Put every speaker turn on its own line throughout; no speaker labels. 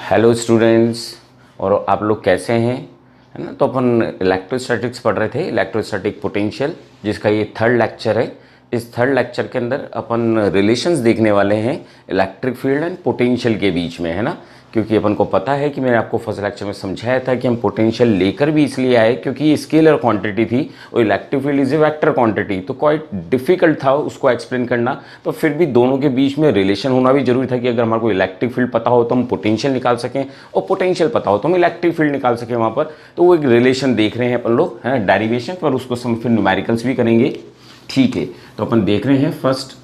Hello students. और आप लोग कैसे हैं, है ना। तो अपन इलेक्ट्रोस्टैटिक्स पढ़ रहे थे, इलेक्ट्रोस्टैटिक पोटेंशियल, जिसका ये थर्ड लेक्चर है। इस थर्ड लेक्चर के अंदर अपन रिलेशंस देखने वाले हैं इलेक्ट्रिक फील्ड एंड पोटेंशियल के बीच में, है ना। क्योंकि अपन को पता है कि मैंने आपको फर्स्ट लेक्चर में समझाया था कि हम पोटेंशियल लेकर भी इसलिए आए क्योंकि ये स्केलर क्वांटिटी थी और electric field is a vector quantity, तो क्वाइट डिफिकल्ट था उसको एक्सप्लेन करना। तो फिर भी दोनों के बीच में रिलेशन होना भी जरूरी था कि अगर हमारे को इलेक्ट्रिक फील्ड पता हो तो हम पोटेंशियल निकाल सकें और पोटेंशियल पता हो तो हम इलेक्ट्रिक फील्ड निकाल सकें वहाँ पर। तो वो एक रिलेशन देख रहे हैं अपन लोग, है ना, डेरिवेशन पर, उसको हम फिर न्यूमेरिकल्स भी करेंगे। ठीक है, तो अपन देख रहे हैं first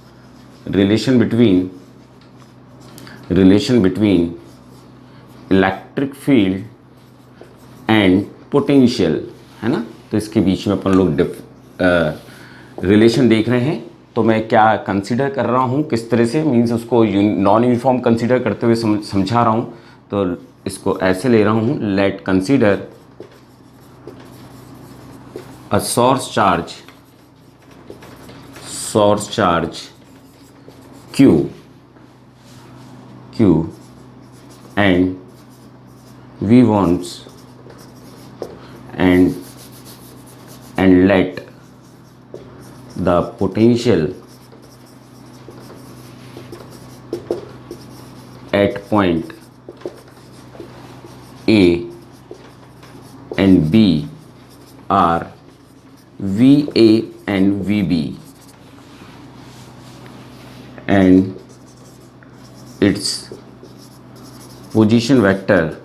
relation between electric field and potential, है ना। तो इसके बीच में अपन लोग रिलेशन देख रहे हैं। तो मैं क्या कंसीडर कर रहा हूँ, किस तरह से, मीन्स उसको नॉन यूनिफॉर्म कंसीडर करते हुए समझा रहा हूँ। तो इसको ऐसे ले रहा हूँ, late consider a source charge Q and we wants and let the potential at point A and B are VA and VB and its position vector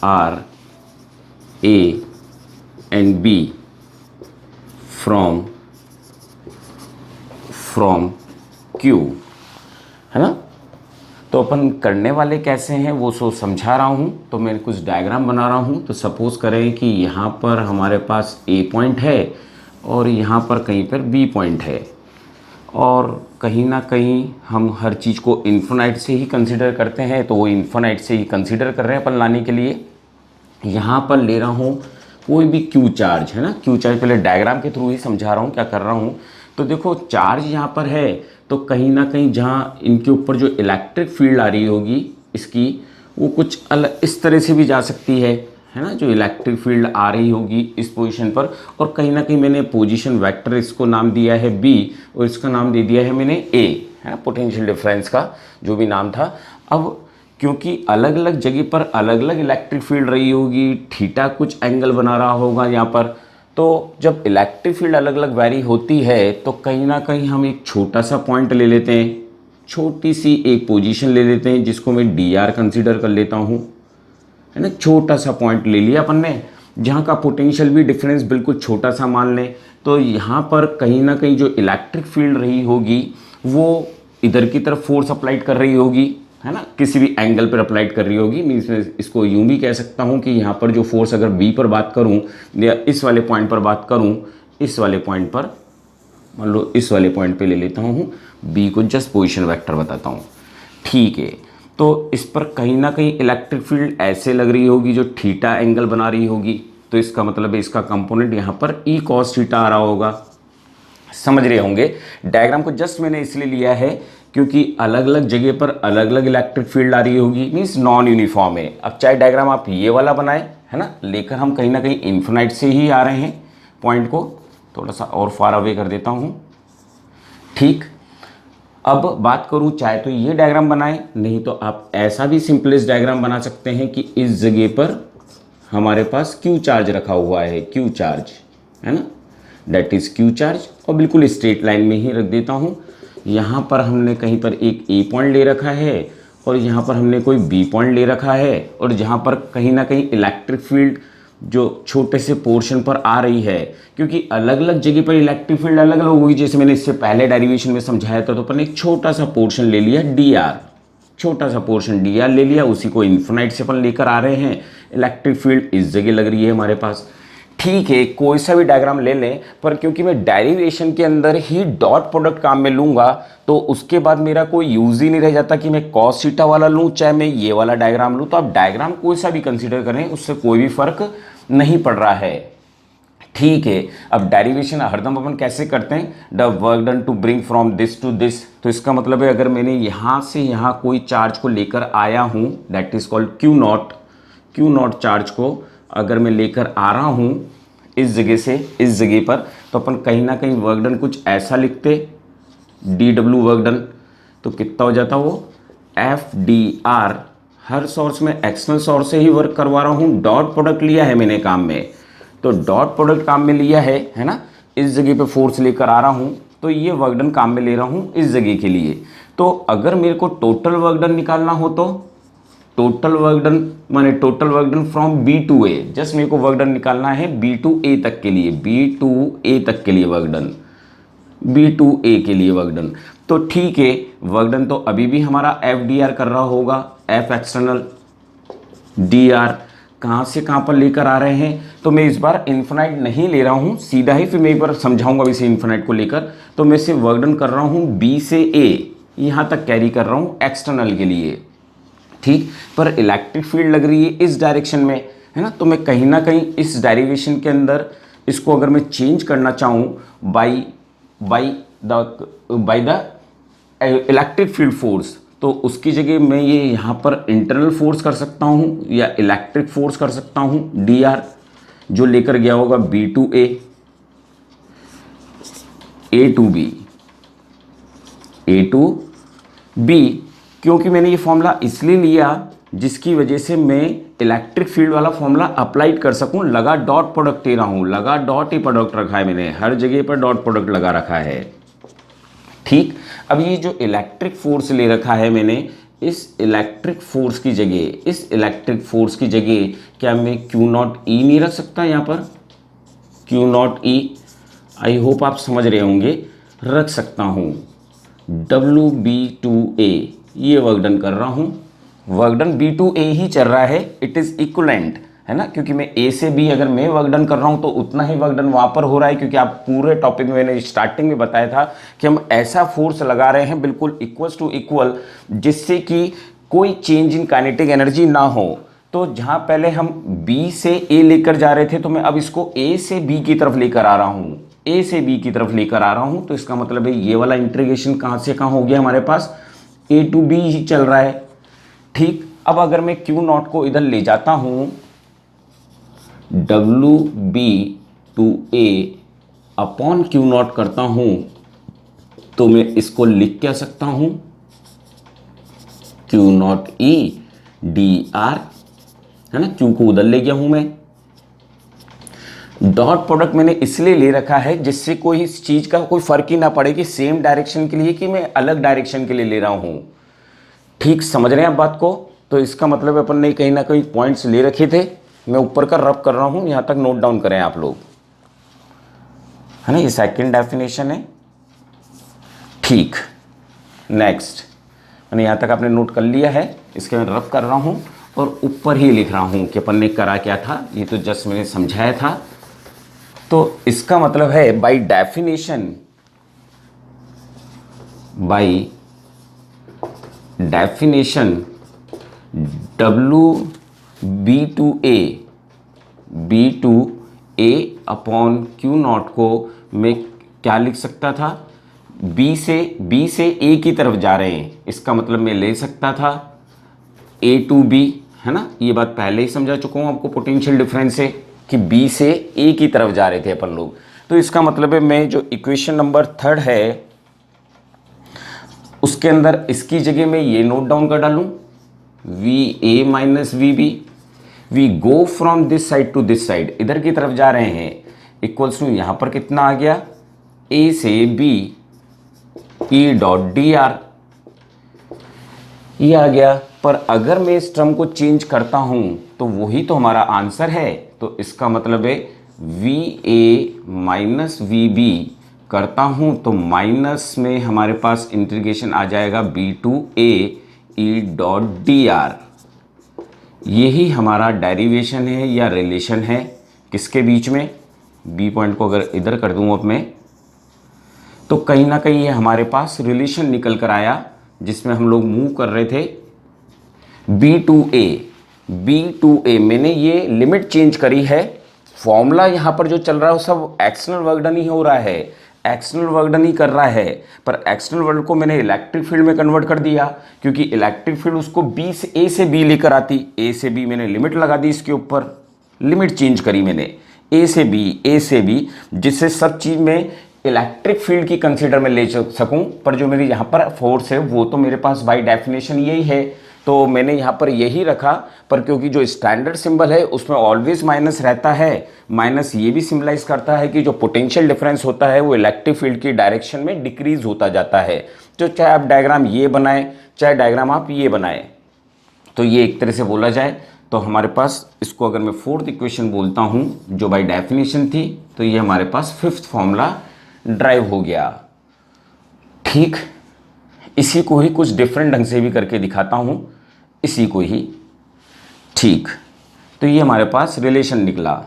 are A and B from Q, है ना। तो अपन करने वाले कैसे हैं वो समझा रहा हूँ। तो मैं कुछ डायग्राम बना रहा हूँ। तो सपोज करें कि यहाँ पर हमारे पास A पॉइंट है और यहाँ पर कहीं पर B पॉइंट है, और कहीं ना कहीं हम हर चीज़ को इन्फिनाइट से ही कंसीडर करते हैं। तो वो इन्फिनाइट से ही कंसीडर कर रहे हैं अपन लाने के लिए। यहाँ पर ले रहा हूँ कोई भी क्यू चार्ज, है ना। क्यू चार्ज पहले डायग्राम के थ्रू ही समझा रहा हूँ क्या कर रहा हूँ। तो देखो चार्ज यहाँ पर है, तो कहीं ना कहीं जहाँ इनके ऊपर जो इलेक्ट्रिक फील्ड आ रही होगी इसकी, वो कुछ अलग इस तरह से भी जा सकती है ना। जो इलेक्ट्रिक फील्ड आ रही होगी इस पोजीशन पर, और कहीं ना कहीं मैंने पोजीशन वेक्टर इसको नाम दिया है B और इसका नाम दे दिया है मैंने A, है ना, पोटेंशियल डिफरेंस का जो भी नाम था। अब क्योंकि अलग अलग जगह पर अलग अलग इलेक्ट्रिक फील्ड रही होगी, थीटा कुछ एंगल बना रहा होगा यहाँ पर। तो जब इलेक्ट्रिक फील्ड अलग अलग वैरी होती है तो कहीं ना कहीं हम एक छोटा सा पॉइंट ले लेते हैं, छोटी सी एक पोजीशन ले लेते हैं जिसको मैं DR कंसिडर कर लेता हूँ, है ना। छोटा सा पॉइंट ले लिया अपन ने, जहाँ का पोटेंशियल भी डिफरेंस बिल्कुल छोटा सा मान लें। तो यहाँ पर कहीं ना कहीं जो इलेक्ट्रिक फील्ड रही होगी वो इधर की तरफ फोर्स अप्लाइड कर रही होगी, है ना, किसी भी एंगल पर अप्लाइड कर रही होगी। मीन्स मैं इसको यूँ भी कह सकता हूँ कि यहाँ पर जो फोर्स अगर B पर बात करूँ या इस वाले पॉइंट पर बात करूँ, इस वाले पॉइंट पर मान लो, इस वाले पॉइंट पे ले लेता हूँ B को, जस्ट पोजीशन वेक्टर बताता हूँ, ठीक है। तो इस पर कहीं ना कहीं इलेक्ट्रिक फील्ड ऐसे लग रही होगी जो थीटा एंगल बना रही होगी। तो इसका मतलब है इसका कंपोनेंट यहाँ पर E cos थीटा आ रहा होगा। समझ रहे होंगे। डायग्राम को जस्ट मैंने इसलिए लिया है क्योंकि अलग अलग जगह पर अलग अलग इलेक्ट्रिक फील्ड आ रही होगी, मीन्स नॉन यूनिफॉर्म है। अब चाहे डायग्राम आप ये वाला बनाए, है ना, लेकर हम कहीं ना कहीं इन्फिनाइट से ही आ रहे हैं। पॉइंट को थोड़ा सा और फार अवे कर देता हूँ, ठीक। अब बात करूं, चाहे तो ये डायग्राम बनाएं, नहीं तो आप ऐसा भी सिंपलेस्ट डायग्राम बना सकते हैं कि इस जगह पर हमारे पास क्यू चार्ज रखा हुआ है, क्यू चार्ज, है ना, दैट इज क्यू चार्ज, और बिल्कुल स्ट्रेट लाइन में ही रख देता हूं। यहाँ पर हमने कहीं पर एक A पॉइंट ले रखा है और यहाँ पर हमने कोई B पॉइंट ले रखा है, और जहाँ पर कहीं ना कहीं इलेक्ट्रिक फील्ड जो छोटे से पोर्शन पर आ रही है, क्योंकि अलग अलग जगह पर इलेक्ट्रिक फील्ड अलग अलग होगी। जैसे मैंने इससे पहले डेरिवेशन में समझाया था, तो अपन एक छोटा सा पोर्शन ले लिया DR, छोटा सा पोर्शन DR ले लिया, उसी को इन्फिनाइट से अपन लेकर आ रहे हैं। इलेक्ट्रिक फील्ड इस जगह लग रही है हमारे पास, ठीक है। कोई सा भी डायग्राम ले लें, पर क्योंकि मैं डेरिवेशन के अंदर ही डॉट प्रोडक्ट काम में लूँगा तो उसके बाद मेरा कोई यूज़ ही नहीं रह जाता कि मैं कॉस थीटा वाला लूँ चाहे मैं ये वाला डायग्राम लूँ। तो आप डायग्राम कोई सा भी कंसीडर करें, उससे कोई भी फर्क नहीं पड़ रहा है, ठीक है। अब डेरिवेशन हरदम अपन कैसे करते हैं, the work done to bring from this to this, तो इसका मतलब है अगर मैंने यहाँ से यहाँ कोई चार्ज को लेकर आया हूँ, that is called Q not. Q not charge को अगर मैं लेकर आ रहा हूँ इस जगह से इस जगह पर, तो अपन कहीं ना कहीं वर्क डन कुछ ऐसा लिखते, डी डब्ल्यू वर्क डन, तो कितना हो जाता वो एफ डी आर। हर सोर्स में एक्सटर्नल सोर्स से ही वर्क करवा रहा हूँ, डॉट प्रोडक्ट लिया है मैंने काम में, तो डॉट प्रोडक्ट काम में लिया है ना, इस जगह पे फोर्स लेकर आ रहा हूँ, तो ये वर्क डन काम में ले रहा हूँ इस जगह के लिए। तो अगर मेरे को टोटल वर्क डन निकालना हो तो टोटल वर्क डन माने total work done from B to A, just मेरे को वर्क डन निकालना है बी टू ए तक के लिए, बी टू ए तक के लिए वर्क डन, बी टू ए के लिए वर्क डन। तो ठीक है, वर्क डन तो अभी भी हमारा एफ डी आर कर रहा होगा, एफ एक्सटर्नल डी आर कहाँ से कहाँ पर लेकर आ रहे हैं, तो मैं इस बार इन्फिनाइट नहीं ले रहा हूँ सीधा ही, फिर मैं एक बार समझाऊंगा इसे इन्फिनाइट को लेकर। तो मैं इसे वर्क डन कर रहा हूँ बी से ए, यहाँ तक कैरी कर रहा हूँ एक्सटर्नल के लिए, ठीक। पर इलेक्ट्रिक फील्ड लग रही है इस डायरेक्शन में, है ना, तो मैं कहीं ना कहीं इस डेरिवेशन के अंदर इसको अगर मैं चेंज करना चाहूँ by the electric field force, तो उसकी जगह मैं ये यहाँ पर इंटरनल फोर्स कर सकता हूँ या इलेक्ट्रिक फोर्स कर सकता हूँ डी आर, जो लेकर गया होगा B to A to B, A to B, क्योंकि मैंने ये फॉर्मूला इसलिए लिया जिसकी वजह से मैं इलेक्ट्रिक फील्ड वाला फॉर्मूला अप्लाइड कर सकूं। लगा डॉट प्रोडक्ट ले रहा हूं, लगा डॉट ही प्रोडक्ट रखा है मैंने, हर जगह पर डॉट प्रोडक्ट लगा रखा है, ठीक। अब ये जो इलेक्ट्रिक फोर्स ले रखा है मैंने, इस इलेक्ट्रिक फोर्स की जगह क्या मैं क्यू नॉट ई नहीं रख सकता यहाँ पर, Q naught E, I hope आप समझ रहे होंगे, रख सकता हूँ डब्ल्यू बी टू ए, ये वर्क डन कर रहा हूँ, वर्क डन बी टू ए ही चल रहा है, इट इज़ इक्वलेंट, है ना, क्योंकि मैं ए से बी अगर मैं वर्क डन कर रहा हूँ तो उतना ही वर्क डन वहाँ पर हो रहा है, क्योंकि आप पूरे टॉपिक में मैंने स्टार्टिंग में बताया था कि हम ऐसा फोर्स लगा रहे हैं बिल्कुल इक्वल्स टू इक्वल, जिससे कि कोई चेंज इन काइनेटिक एनर्जी ना हो। तो जहाँ पहले हम बी से ए लेकर जा रहे थे, तो मैं अब इसको ए से बी की तरफ लेकर आ रहा हूँ, ए से बी की तरफ लेकर आ रहा हूँ, तो इसका मतलब है ये वाला इंटीग्रेशन कहाँ से कहाँ हो गया हमारे पास, ए टू बी ही चल रहा है, ठीक। अब अगर मैं क्यू नॉट को इधर ले जाता हूँ W B to A upon Q naught करता हूँ, तो मैं इसको लिख क्या सकता हूँ, Q naught E D R, है ना, क्यू को उधर ले गया हूँ मैं। डॉट प्रोडक्ट मैंने इसलिए ले रखा है जिससे कोई इस चीज़ का कोई फर्क ही ना पड़े कि सेम डायरेक्शन के लिए कि मैं अलग डायरेक्शन के लिए ले रहा हूँ, ठीक। समझ रहे हैं आप बात को, तो इसका मतलब अपन ने कहीं ना कहीं पॉइंट्स ले रखे थे, मैं ऊपर का रब कर रहा हूँ, यहाँ तक नोट डाउन करें आप लोग, है ना, ये सेकंड डेफिनेशन है, ठीक। नेक्स्ट, मैंने यहाँ तक आपने नोट कर लिया है, इसके मैं रब कर रहा हूँ और ऊपर ही लिख रहा हूँ कि अपन ने करा क्या था, ये तो जस्ट मैंने समझाया था। तो इसका मतलब है by definition W B to A upon Q naught को मैं क्या लिख सकता था, बी से ए की तरफ जा रहे हैं, इसका मतलब मैं ले सकता था ए टू बी, है ना, ये बात पहले ही समझा चुका हूँ आपको पोटेंशियल डिफरेंस से कि बी से ए की तरफ जा रहे थे अपन लोग। तो इसका मतलब है मैं जो इक्वेशन नंबर 3 है उसके अंदर इसकी जगह मैं ये नोट डाउन कर डालूं, V A minus V B, we go from this side to this side, इधर की तरफ जा रहे हैं, इक्वल्स टू यहाँ पर कितना आ गया, ए से B E dot D R, ये आ गया। पर अगर मैं इस टर्म को चेंज करता हूं तो वही तो हमारा आंसर है, तो इसका मतलब है V A minus V B करता हूं तो माइनस में हमारे पास इंटीग्रेशन आ जाएगा B to A E dot D R, यही हमारा डेरिवेशन है या रिलेशन है किसके बीच में, बी पॉइंट को अगर इधर कर दूं अब मैं, तो कहीं ना कहीं ये हमारे पास रिलेशन निकल कर आया जिसमें हम लोग मूव कर रहे थे बी टू ए। मैंने ये लिमिट चेंज करी है फॉर्मूला यहाँ पर जो चल रहा है वो सब एक्सटर्नल वर्क डन ही हो रहा है, एक्सटर्नल वर्क डन ही कर रहा है, पर एक्सटर्नल वर्क को मैंने इलेक्ट्रिक फील्ड में कन्वर्ट कर दिया, क्योंकि इलेक्ट्रिक फील्ड उसको बी से ए से बी लेकर आती, ए से बी मैंने लिमिट लगा दी, इसके ऊपर लिमिट चेंज करी मैंने ए से बी, जिससे सब चीज़ में इलेक्ट्रिक फील्ड की कंसीडर में ले सकूं, पर जो मेरी यहाँ पर फोर्स है वो तो मेरे पास बाय डेफिनेशन यही है, तो मैंने यहाँ पर यही रखा, पर क्योंकि जो स्टैंडर्ड सिंबल है उसमें ऑलवेज माइनस रहता है, माइनस ये भी सिंबलाइज करता है कि जो पोटेंशियल डिफरेंस होता है वो इलेक्ट्रिक फील्ड की डायरेक्शन में डिक्रीज होता जाता है। तो चाहे आप डायग्राम ये बनाएं, चाहे डायग्राम आप ये बनाएं, तो ये एक तरह से बोला जाए तो हमारे पास, इसको अगर मैं फोर्थ इक्वेशन बोलता हूँ जो बाय डेफिनेशन थी, तो ये हमारे पास फिफ्थ फॉर्मूला ड्राइव हो गया। ठीक, इसी को ही कुछ डिफरेंट ढंग से भी करके दिखाता हूँ, इसी को ही। ठीक, तो ये हमारे पास रिलेशन निकला।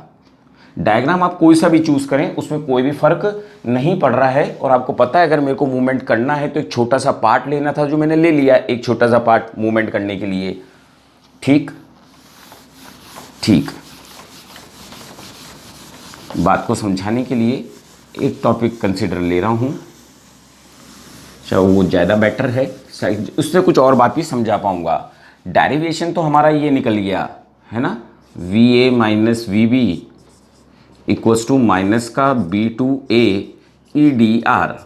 डायग्राम आप कोई सा भी चूज करें उसमें कोई भी फर्क नहीं पड़ रहा है, और आपको पता है अगर मेरे को मूवमेंट करना है तो एक छोटा सा पार्ट लेना था, जो मैंने ले लिया, एक छोटा सा पार्ट मूवमेंट करने के लिए। ठीक, ठीक, बात को समझाने के लिए एक टॉपिक कंसिडर ले रहा हूँ, चाहे वो ज़्यादा बेटर है, उससे कुछ और बात भी समझा पाऊँगा। डेरिवेशन तो हमारा ये निकल गया है ना, V A minus V B equals to minus का B to A E D R,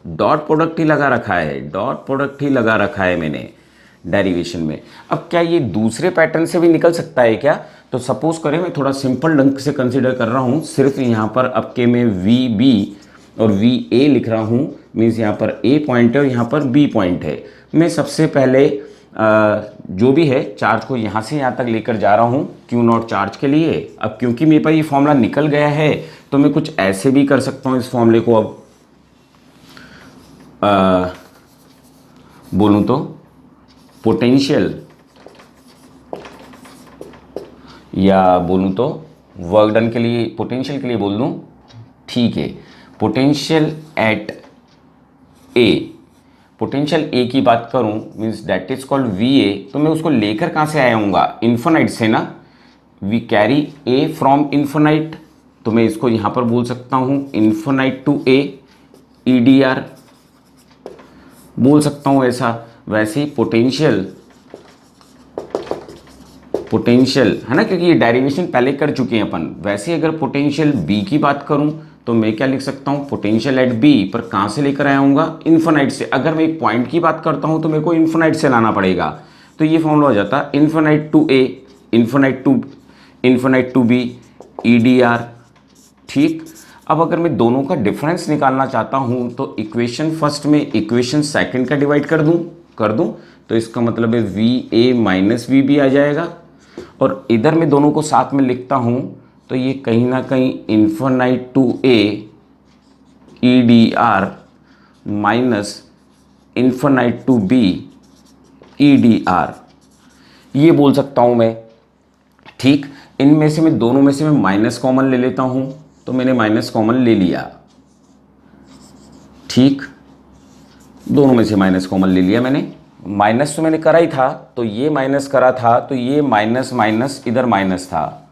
dot product ही लगा रखा है, डॉट प्रोडक्ट ही लगा रखा है मैंने डेरिवेशन में। अब क्या ये दूसरे पैटर्न से भी निकल सकता है क्या? तो सपोज करें मैं थोड़ा सिंपल ढंग से कंसिडर कर रहा हूँ, सिर्फ यहाँ पर अब के मैं वी बी और वी ए लिख रहा हूँ, मीन्स यहाँ पर ए पॉइंट है और यहाँ पर बी पॉइंट है। मैं सबसे पहले जो भी है चार्ज को यहाँ से यहाँ तक लेकर जा रहा हूँ क्यू नॉट चार्ज के लिए। अब क्योंकि मेरे पास ये फॉर्मूला निकल गया है तो मैं कुछ ऐसे भी कर सकता हूँ इस फॉर्मूले को। अब बोलूँ तो पोटेंशियल या बोलूँ तो वर्क डन के लिए, पोटेंशियल के लिए बोल दूँ, ठीक है, पोटेंशियल एट ए, पोटेंशियल ए की बात करूं means that is called V A, तो मैं उसको लेकर कहाँ से आया हूँगा? इन्फिनाइट से ना, we carry A from infinite, तो मैं इसको यहाँ पर बोल सकता हूँ infinite to A E D R बोल सकता हूँ ऐसा। वैसे ही पोटेंशियल है ना, क्योंकि ये डेरिवेशन पहले कर चुके हैं अपन। वैसे अगर पोटेंशियल बी की बात करूं तो मैं क्या लिख सकता हूं? पोटेंशियल एट बी, पर कहां से लेकर आया हूँगा? इन्फिनाइट से। अगर मैं एक पॉइंट की बात करता हूं तो मेरे को इन्फिनाइट से लाना पड़ेगा, तो ये फॉर्मूला हो जाता है infinite to A infinite to B E D R. ठीक, अब अगर मैं दोनों का डिफरेंस निकालना चाहता हूं तो इक्वेशन फर्स्ट में इक्वेशन सेकंड का डिवाइड कर दूं, तो इसका मतलब है V A minus V B आ जाएगा, और इधर मैं दोनों को साथ में लिखता हूं तो ये कहीं ना कहीं infinite to A E D R minus infinite to B E D R, ये बोल सकता हूं मैं। ठीक, इनमें से मैं दोनों में से मैं माइनस कॉमन ले लेता हूं, तो मैंने माइनस कॉमन ले लिया। ठीक, दोनों में से माइनस कॉमन ले लिया मैंने। माइनस तो मैंने करा ही था, तो ये माइनस करा था, तो ये माइनस माइनस इधर माइनस था,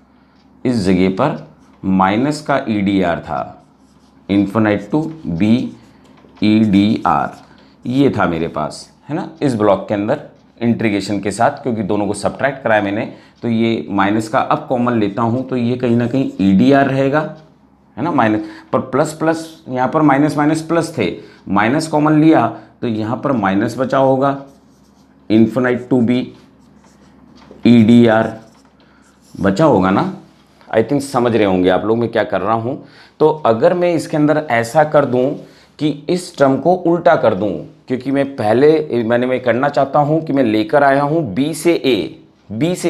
इस जगह पर माइनस का ई डी आर था, infinite to B E D R, ये था मेरे पास, है ना, इस ब्लॉक के अंदर इंटीग्रेशन के साथ, क्योंकि दोनों को सब्ट्रैक्ट कराया मैंने, तो ये माइनस का अब कॉमन लेता हूँ तो ये कहीं ना कहीं ई डी आर रहेगा, है ना, माइनस पर प्लस प्लस, यहाँ पर माइनस माइनस प्लस थे, माइनस कॉमन लिया तो यहाँ पर माइनस बचा होगा, infinite to B E D R बचा होगा ना। आई थिंक समझ रहे होंगे आप लोग मैं क्या कर रहा हूँ। तो अगर मैं इसके अंदर ऐसा कर दूँ कि इस टर्म को उल्टा कर दूँ, क्योंकि मैं करना चाहता हूँ कि मैं लेकर आया हूँ बी से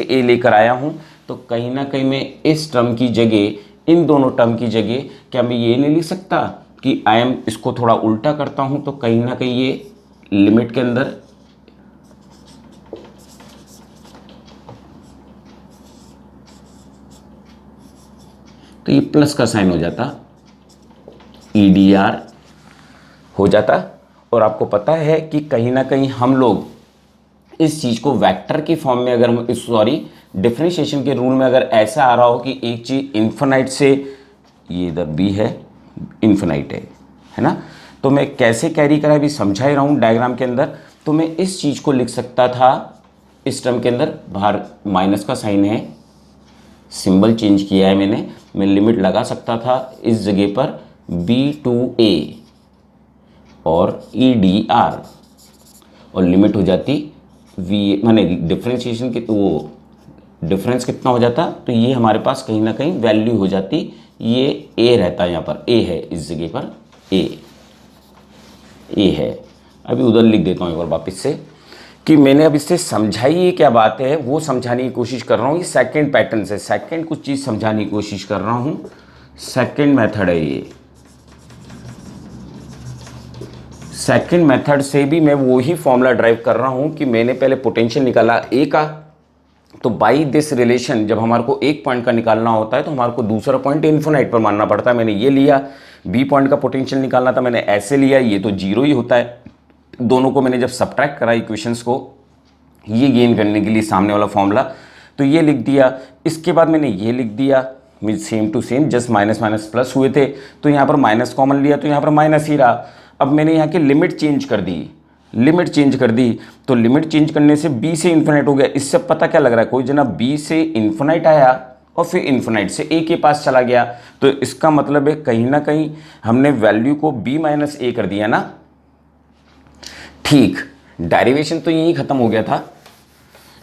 ए लेकर आया हूँ, तो कहीं ना कहीं मैं इस टर्म की जगह, इन दोनों टर्म की जगह, क्या मैं ये नहीं लिख सकता कि इसको थोड़ा उल्टा करता हूँ, तो कहीं ना कहीं ये लिमिट के अंदर तो ये प्लस का साइन हो जाता, ई डी आर हो जाता। और आपको पता है कि कहीं ना कहीं हम लोग इस चीज़ को वेक्टर की फॉर्म में, अगर हम डिफरेंशिएशन के रूल में अगर ऐसा आ रहा हो कि एक चीज़ इन्फिनाइट से, ये इधर बी है, इन्फिनाइट है ना, तो मैं कैसे कैरी करा अभी समझा ही रहा हूँ डायग्राम के अंदर। तो मैं इस चीज़ को लिख सकता था इस टर्म के अंदर, बाहर माइनस का साइन है, सिंबल चेंज किया है मैंने, मैं लिमिट लगा सकता था इस जगह पर B2A और EDR, और लिमिट हो जाती V, माने डिफरेंशिएशन की, तो वो डिफरेंस कितना हो जाता, तो ये हमारे पास कहीं ना कहीं वैल्यू हो जाती, ये A रहता है, यहाँ पर A है, इस जगह पर A है। अभी उधर लिख देता हूँ एक बार वापस से कि मैंने अब इससे समझाई ये क्या बात है, वो समझाने की कोशिश कर रहा हूँ। ये सेकंड पैटर्न से सेकंड कुछ चीज़ समझाने की कोशिश कर रहा हूँ, सेकंड मेथड है ये। सेकंड मेथड से भी मैं वही फॉर्मूला ड्राइव कर रहा हूँ कि मैंने पहले पोटेंशियल निकाला ए का, तो बाई दिस रिलेशन जब हमारे को एक पॉइंट का निकालना होता है तो हमारे को दूसरा पॉइंट इन्फिनाइट पर मानना पड़ता है। मैंने ये लिया, बी पॉइंट का पोटेंशियल निकालना था, मैंने ऐसे लिया, ये तो जीरो ही होता है। दोनों को मैंने जब सब्ट्रैक्ट करा इक्वेशंस को ये गेन करने के लिए सामने वाला फॉर्मूला, तो ये लिख दिया। इसके बाद मैंने ये लिख दिया, mean same to same, just minus minus plus हुए थे, तो यहाँ पर माइनस कॉमन लिया तो यहाँ पर माइनस ही रहा। अब मैंने यहाँ की लिमिट चेंज कर दी, लिमिट चेंज कर दी, तो लिमिट चेंज करने से b से इन्फिनाइट हो गया। इससे पता क्या लग रहा है, कोई जना b से इन्फिनाइट आया और फिर इन्फिनाइट से a के पास चला गया, तो इसका मतलब है कहीं ना कहीं हमने वैल्यू को b माइनस ए कर दिया ना। ठीक, डेरिवेशन तो यहीं ख़त्म हो गया था।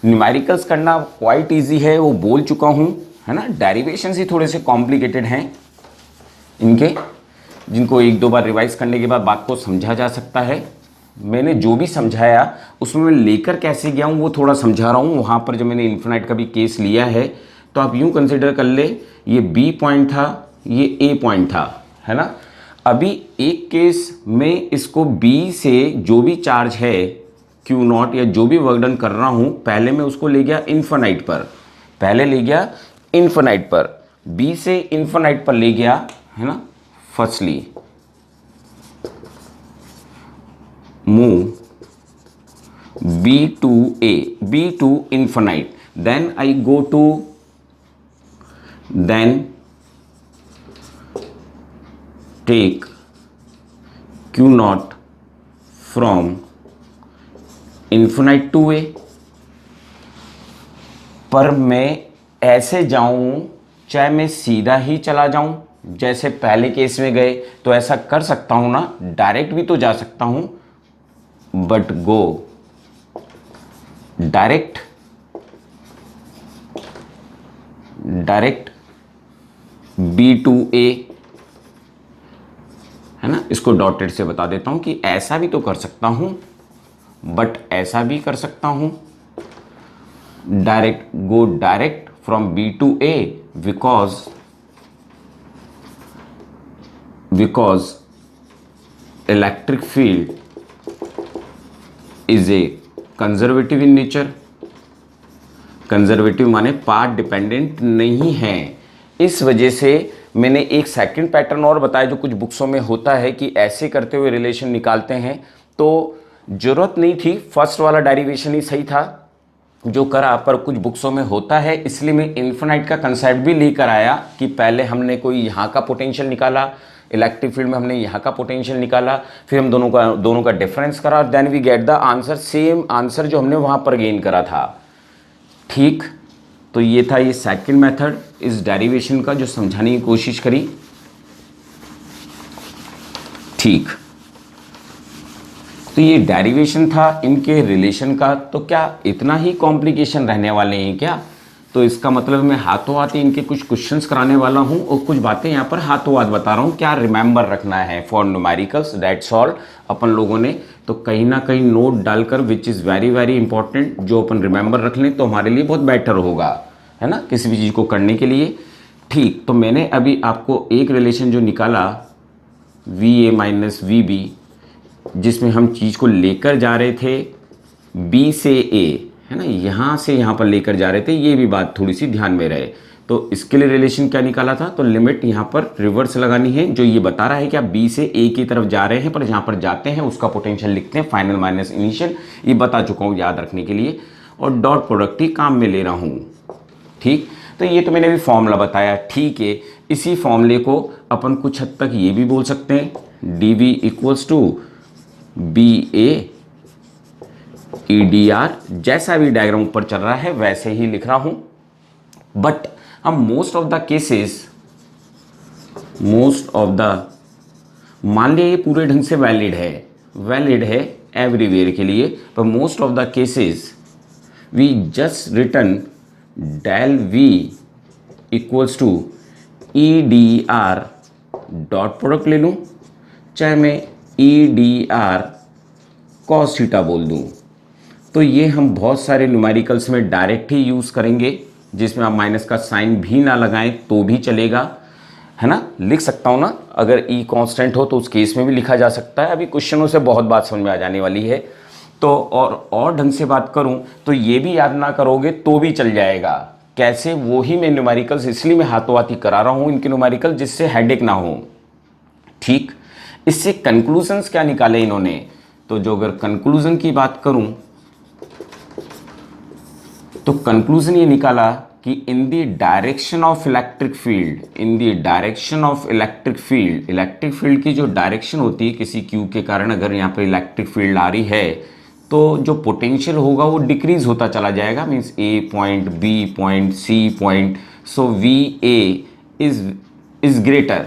न्यूमेरिकल्स करना क्वाइट इजी है, वो बोल चुका हूँ, है ना। डेरिवेशंस ही थोड़े से कॉम्प्लिकेटेड हैं इनके, जिनको एक दो बार रिवाइज करने के बाद बात को समझा जा सकता है। मैंने जो भी समझाया उसमें मैं लेकर कैसे गया हूँ वो थोड़ा समझा रहा हूँ। वहाँ पर जब मैंने इन्फिनाइट का भी केस लिया है तो आप यूँ कंसिडर कर ले, ये B पॉइंट था, ये A पॉइंट था, है ना। अभी एक केस में इसको B से जो भी चार्ज है Q0 या जो भी वर्क डन कर रहा हूँ, पहले मैं उसको ले गया इन्फिनाइट पर, पहले ले गया इन्फिनाइट पर, B से इन्फिनाइट पर ले गया, है ना। Firstly move B to A, B to infinite, then I go to, then take Q0 from infinite to A। पर मैं ऐसे जाऊं, चाहे मैं सीधा ही चला जाऊं जैसे पहले केस में गए, तो ऐसा कर सकता हूं ना, डायरेक्ट भी तो जा सकता हूं, but go direct B to A, है ना। इसको डॉटेड से बता देता हूं कि ऐसा भी तो कर सकता हूं, बट ऐसा भी कर सकता हूं। Direct, go direct from B to A because electric field is a conservative in nature। Conservative माने पाथ डिपेंडेंट नहीं है। इस वजह से मैंने एक सेकंड पैटर्न और बताया जो कुछ बुक्सों में होता है कि ऐसे करते हुए रिलेशन निकालते हैं, तो जरूरत नहीं थी, फर्स्ट वाला डेरिवेशन ही सही था जो करा, पर कुछ बुक्सों में होता है, इसलिए मैं इन्फिनाइट का कंसेप्ट भी लेकर आया कि पहले हमने कोई यहाँ का पोटेंशियल निकाला, इलेक्ट्रिक फील्ड में हमने यहाँ का पोटेंशियल निकाला, फिर हम दोनों का डिफरेंस करा, then we get the answer, same answer जो हमने वहाँ पर गेन करा था। ठीक, तो ये था ये सेकंड मेथड इस डेरिवेशन का जो समझाने की कोशिश करी। ठीक, तो ये डेरिवेशन था इनके रिलेशन का। तो क्या इतना ही कॉम्प्लिकेशन रहने वाले हैं क्या? तो इसका मतलब मैं हाथों हाथ ही इनके कुछ क्वेश्चंस कराने वाला हूं और कुछ बातें यहाँ पर हाथों हाथ बता रहा हूँ, क्या रिमेंबर रखना है फॉर न्यूमेरिकल्स, दैट्स ऑल। अपन लोगों ने तो कहीं ना कहीं नोट डालकर, which is very very important, जो अपन रिमेंबर रख लें तो हमारे लिए बहुत बेटर होगा, है ना, किसी भी चीज़ को करने के लिए। ठीक, तो मैंने अभी आपको एक रिलेशन जो निकाला VA माइनस VB, जिसमें हम चीज़ को लेकर जा रहे थे B से A, है ना, यहाँ से यहाँ पर लेकर जा रहे थे, ये भी बात थोड़ी सी ध्यान में रहे। तो इसके लिए रिलेशन क्या निकाला था, तो लिमिट यहाँ पर रिवर्स लगानी है, जो ये बता रहा है कि आप B से A की तरफ जा रहे हैं, पर जहाँ पर जाते हैं उसका पोटेंशियल लिखते हैं, फाइनल माइनस इनिशियल, ये बता चुका हूँ याद रखने के लिए। और डॉट प्रोडक्ट ही काम में ले रहा हूँ, ठीक, तो ये तो मैंने अभी फॉर्मूला बताया, ठीक है। इसी फॉर्मूले को अपन कुछ हद तक ये भी बोल सकते हैं, D V equals to B A E D R, जैसा भी डायग्राम ऊपर चल रहा है वैसे ही लिख रहा हूं। बट अब मोस्ट ऑफ द मान लिया ये पूरे ढंग से वैलिड है एवरीवेयर के लिए, पर most of the cases we just return del V equals to E D R dot product ले लूँ, चाहे मैं E D R cos theta बोल दूँ। तो ये हम बहुत सारे न्यूमेरिकल्स में डायरेक्ट ही यूज़ करेंगे, जिसमें आप माइनस का साइन भी ना लगाएं तो भी चलेगा, है ना। लिख सकता हूँ ना, अगर ई कांस्टेंट हो तो उस केस में भी लिखा जा सकता है। अभी क्वेश्चनों से बहुत बात समझ में आ जाने वाली है। तो और ढंग से बात करूँ तो ये भी याद ना करोगे तो भी चल जाएगा। कैसे, वो ही मैं न्यूमेरिकल्स इसलिए मैं हाथों हाथ ही करा रहा हूँ इनके न्यूमेरिकल, जिससे हेडेक ना हो। ठीक, इससे कंक्लूजन्स क्या निकाले इन्होंने, तो जो अगर कंक्लूजन की बात करूँ तो कंक्लूजन ये निकाला कि in the direction of electric field की जो डायरेक्शन होती है किसी क्यू के कारण, अगर यहाँ पर इलेक्ट्रिक फील्ड आ रही है तो जो पोटेंशियल होगा वो डिक्रीज होता चला जाएगा। Means A point, B point, C point, so V A is greater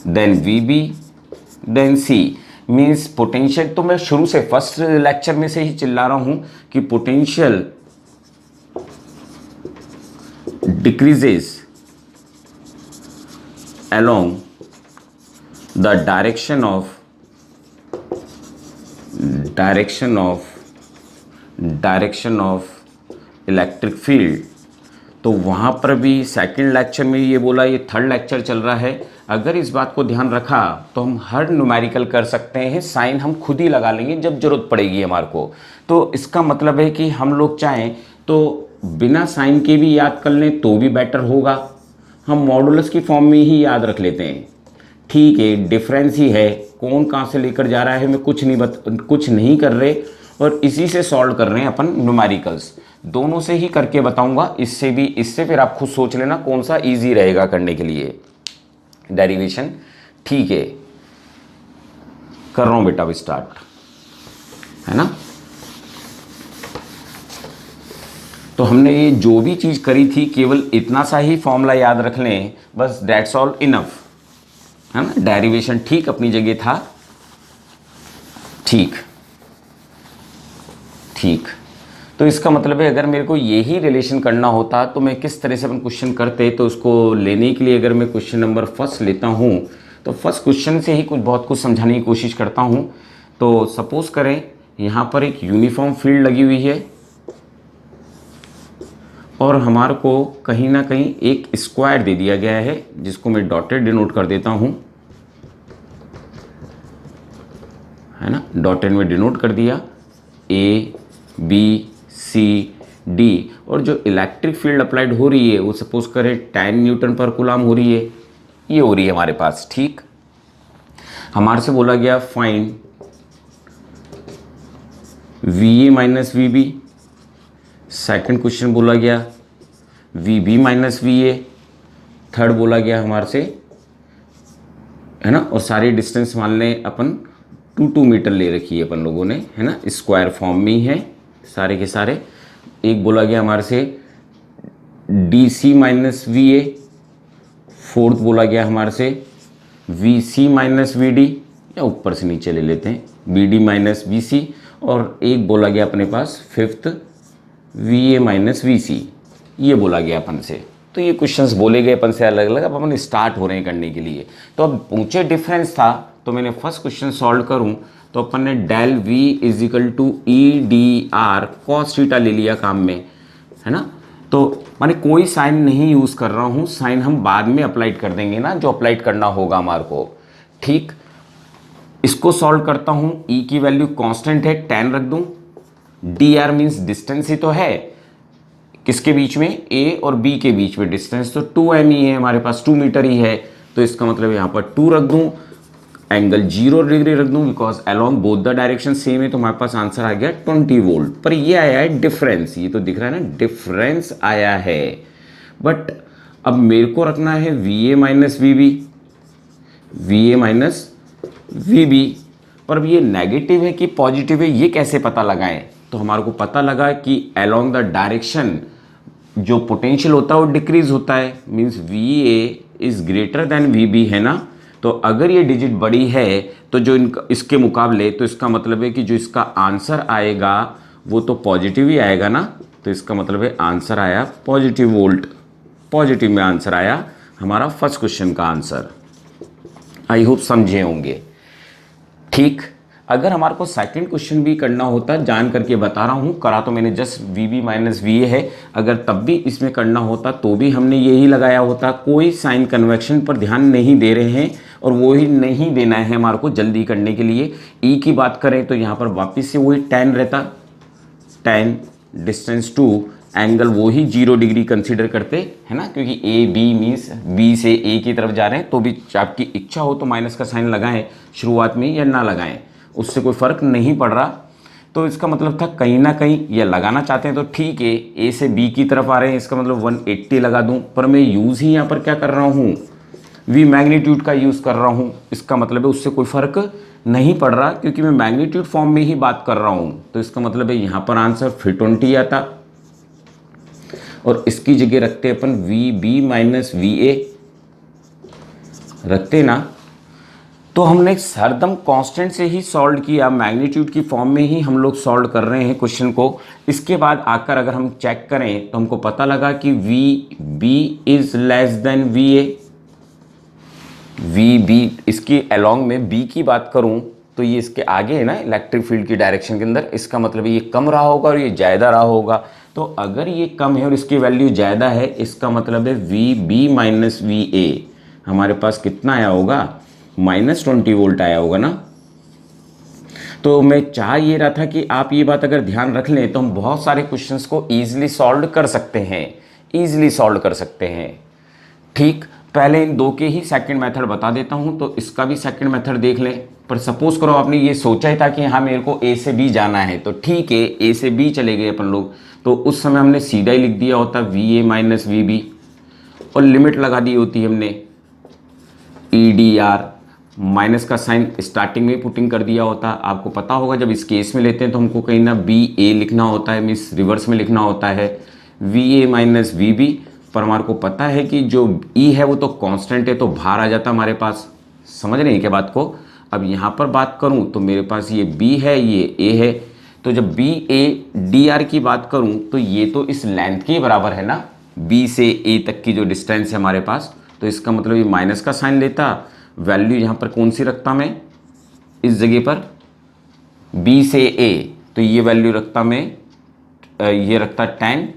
than V B than C. Means potential, तो मैं शुरू से फर्स्ट लेक्चर में से ही चिल्ला रहा हूं कि potential decreases along the direction of electric field. तो वहाँ पर भी सेकंड लेक्चर में ये बोला, ये थर्ड लेक्चर चल रहा है। अगर इस बात को ध्यान रखा तो हम हर न्यूमेरिकल कर सकते हैं, साइन हम खुद ही लगा लेंगे जब जरूरत पड़ेगी हमारे को। तो इसका मतलब है कि हम लोग चाहें तो बिना साइन के भी याद कर लें तो भी बेटर होगा, हम मॉडुलस की फॉर्म में ही याद रख लेते हैं। ठीक है, डिफरेंस ही है, कौन कहाँ से लेकर जा रहा है मैं कुछ नहीं कर रहे, और इसी से सॉल्व कर रहे हैं अपन न्यूमेरिकल्स। दोनों से ही करके बताऊंगा, इससे फिर आप खुद सोच लेना कौन सा इजी रहेगा करने के लिए डेरिवेशन। ठीक है, कर रहा हूं बेटा अब स्टार्ट, है ना। तो हमने ये जो भी चीज करी थी केवल इतना सा ही फॉर्मूला याद रख लें, बस दैट्स ऑल इनफ, है ना। डेरिवेशन ठीक अपनी जगह था, ठीक। तो इसका मतलब है अगर मेरे को यही रिलेशन करना होता तो मैं किस तरह से अपन क्वेश्चन करते, तो उसको लेने के लिए अगर मैं क्वेश्चन नंबर फर्स्ट लेता हूँ तो फर्स्ट क्वेश्चन से ही बहुत कुछ समझाने की कोशिश करता हूँ। तो सपोज करें यहाँ पर एक यूनिफॉर्म फील्ड लगी हुई है और हमारे को कहीं ना कहीं एक स्क्वायर दे दिया गया है, जिसको मैं डॉटेड डिनोट कर देता हूँ, है ना। डॉटेड में डिनोट कर दिया, ए बी सी डी, और जो इलेक्ट्रिक फील्ड अप्लाइड हो रही है वो सपोज करें 10 न्यूटन पर कूलम हो रही है, ये हो रही है हमारे पास। ठीक, हमारे से बोला गया find V A minus V B, second question बोला गया V B minus V A, third बोला गया हमारे से, है ना। और सारे डिस्टेंस मान लें अपन 2 मीटर ले रखी है अपन लोगों ने, है ना, स्क्वायर फॉर्म में ही है सारे के सारे। एक बोला गया हमारे से D C minus V A, fourth बोला गया हमारे से V C minus V D, या ऊपर से नीचे ले लेते हैं B D minus V C, और एक बोला गया अपने पास fifth V A minus V C, ये बोला गया अपन से। तो ये क्वेश्चंस बोले गए अपन से अलग अलग, अब अपन स्टार्ट हो रहे हैं करने के लिए। तो अब ऊंचे डिफरेंस था तो मैंने फर्स्ट क्वेश्चन सॉल्व करूं तो अपन ने del V is equal to E D R cos theta ले लिया काम में, है ना। तो मैंने कोई साइन नहीं यूज़ कर रहा हूँ, साइन हम बाद में अप्लाइड कर देंगे ना, जो अप्लाइड करना होगा हमारे को। ठीक, इसको सॉल्व करता हूँ, ई की वैल्यू कांस्टेंट है 10 रख दूँ, डी आर मीन्स डिस्टेंस ही तो है किसके बीच में, ए और बी के बीच में डिस्टेंस तो 2m ही है हमारे पास, 2 मीटर ही है, तो इसका मतलब यहाँ पर 2 रख दूँ। एंगल 0 डिग्री रख दूं because along both the direction same है, तो हमारे पास आंसर आ गया 20 वोल्ट। पर ये आया है डिफरेंस, ये तो दिख रहा है ना, डिफरेंस आया है। बट अब मेरे को रखना है VA minus VB, VA minus VB। पर अब ये नेगेटिव है कि पॉजिटिव है, ये कैसे पता लगाएं? तो हमारे को पता लगा कि अलोंग द डायरेक्शन जो पोटेंशियल होता है वो डिक्रीज होता है, means VA is greater then VB, है ना। तो अगर ये डिजिट बड़ी है तो जो इनका इसके मुकाबले, तो इसका मतलब है कि जो इसका आंसर आएगा वो तो पॉजिटिव ही आएगा ना। तो इसका मतलब है आंसर आया पॉजिटिव वोल्ट, पॉजिटिव में आंसर आया हमारा फर्स्ट क्वेश्चन का आंसर। आई होप समझे होंगे। ठीक, अगर हमारे को सेकंड क्वेश्चन भी करना होता, जान करके बता रहा हूँ, करा तो मैंने जस्ट VB माइनस VA है, अगर तब भी इसमें करना होता तो भी हमने यही लगाया होता। कोई साइन कन्वेक्शन पर ध्यान नहीं दे रहे हैं और वो ही नहीं देना है हमारे को जल्दी करने के लिए। ई की बात करें तो यहाँ पर वापस से वही tan रहता, tan डिस्टेंस टू एंगल वो ही 0 डिग्री कंसीडर करते, है ना, क्योंकि AB मीन्स B से A की तरफ जा रहे हैं। तो भी आपकी इच्छा हो तो माइनस का साइन लगाएं शुरुआत में या ना लगाएं, उससे कोई फ़र्क नहीं पड़ रहा। तो इसका मतलब था कहीं ना कहीं ये लगाना चाहते हैं तो ठीक है, A से B की तरफ आ रहे हैं, इसका मतलब 180 लगा दूं। पर मैं यूज़ ही यहाँ पर क्या कर रहा हूँ, V मैग्नीट्यूड का यूज़ कर रहा हूँ। इसका मतलब है उससे कोई फ़र्क नहीं पड़ रहा क्योंकि मैं मैग्नीट्यूड फॉर्म में ही बात कर रहा हूँ। तो इसका मतलब है यहाँ पर आंसर फिर 20 आता और इसकी जगह रखते अपन VB माइनस VA रखते ना। तो हमने हरदम कांस्टेंट से ही सॉल्व किया, मैग्नीट्यूड की फॉर्म में ही हम लोग सॉल्व कर रहे हैं क्वेश्चन को। इसके बाद आकर अगर हम चेक करें तो हमको पता लगा कि VB is less then VA। VB इसकी अलोंग में B की बात करूं तो ये इसके आगे है ना, इलेक्ट्रिक फील्ड की डायरेक्शन के अंदर, इसका मतलब ये कम रहा होगा और ये ज़्यादा रहा होगा। तो अगर ये कम है और इसकी वैल्यू ज़्यादा है, इसका मतलब है VB माइनस VA हमारे पास कितना आया होगा, -20 वोल्ट आया होगा ना। तो मैं चाह ये रहा था कि आप ये बात अगर ध्यान रख लें तो हम बहुत सारे क्वेश्चंस को ईजिली सॉल्व कर सकते हैं, ईजिली सॉल्व कर सकते हैं। ठीक, पहले इन दो के ही सेकंड मेथड बता देता हूं, तो इसका भी सेकंड मेथड देख लें। पर सपोज करो आपने ये सोचा ही था कि हाँ मेरे को A से B जाना है, तो ठीक है A से B चले गए अपन लोग, तो उस समय हमने सीधा ही लिख दिया होता VA माइनस VB और लिमिट लगा दी होती हमने EDR, माइनस का साइन स्टार्टिंग में पुटिंग कर दिया होता। आपको पता होगा जब इस केस में लेते हैं तो हमको कहीं ना BA लिखना होता है, मीन्स रिवर्स में लिखना होता है VA माइनस VB। पर हमारे को पता है कि जो E है वो तो कांस्टेंट है, तो बाहर आ जाता हमारे पास। समझ रहे हैं क्या बात को? अब यहाँ पर बात करूँ तो मेरे पास ये B है, ये A है, तो जब BADR की बात करूँ तो ये तो इस लेंथ के बराबर है ना, B से A तक की जो डिस्टेंस है हमारे पास। तो इसका मतलब ये माइनस का साइन लेता, वैल्यू यहाँ पर कौन सी रखता मैं, इस जगह पर B से A, तो ये वैल्यू रखता मैं, ये रखता 10।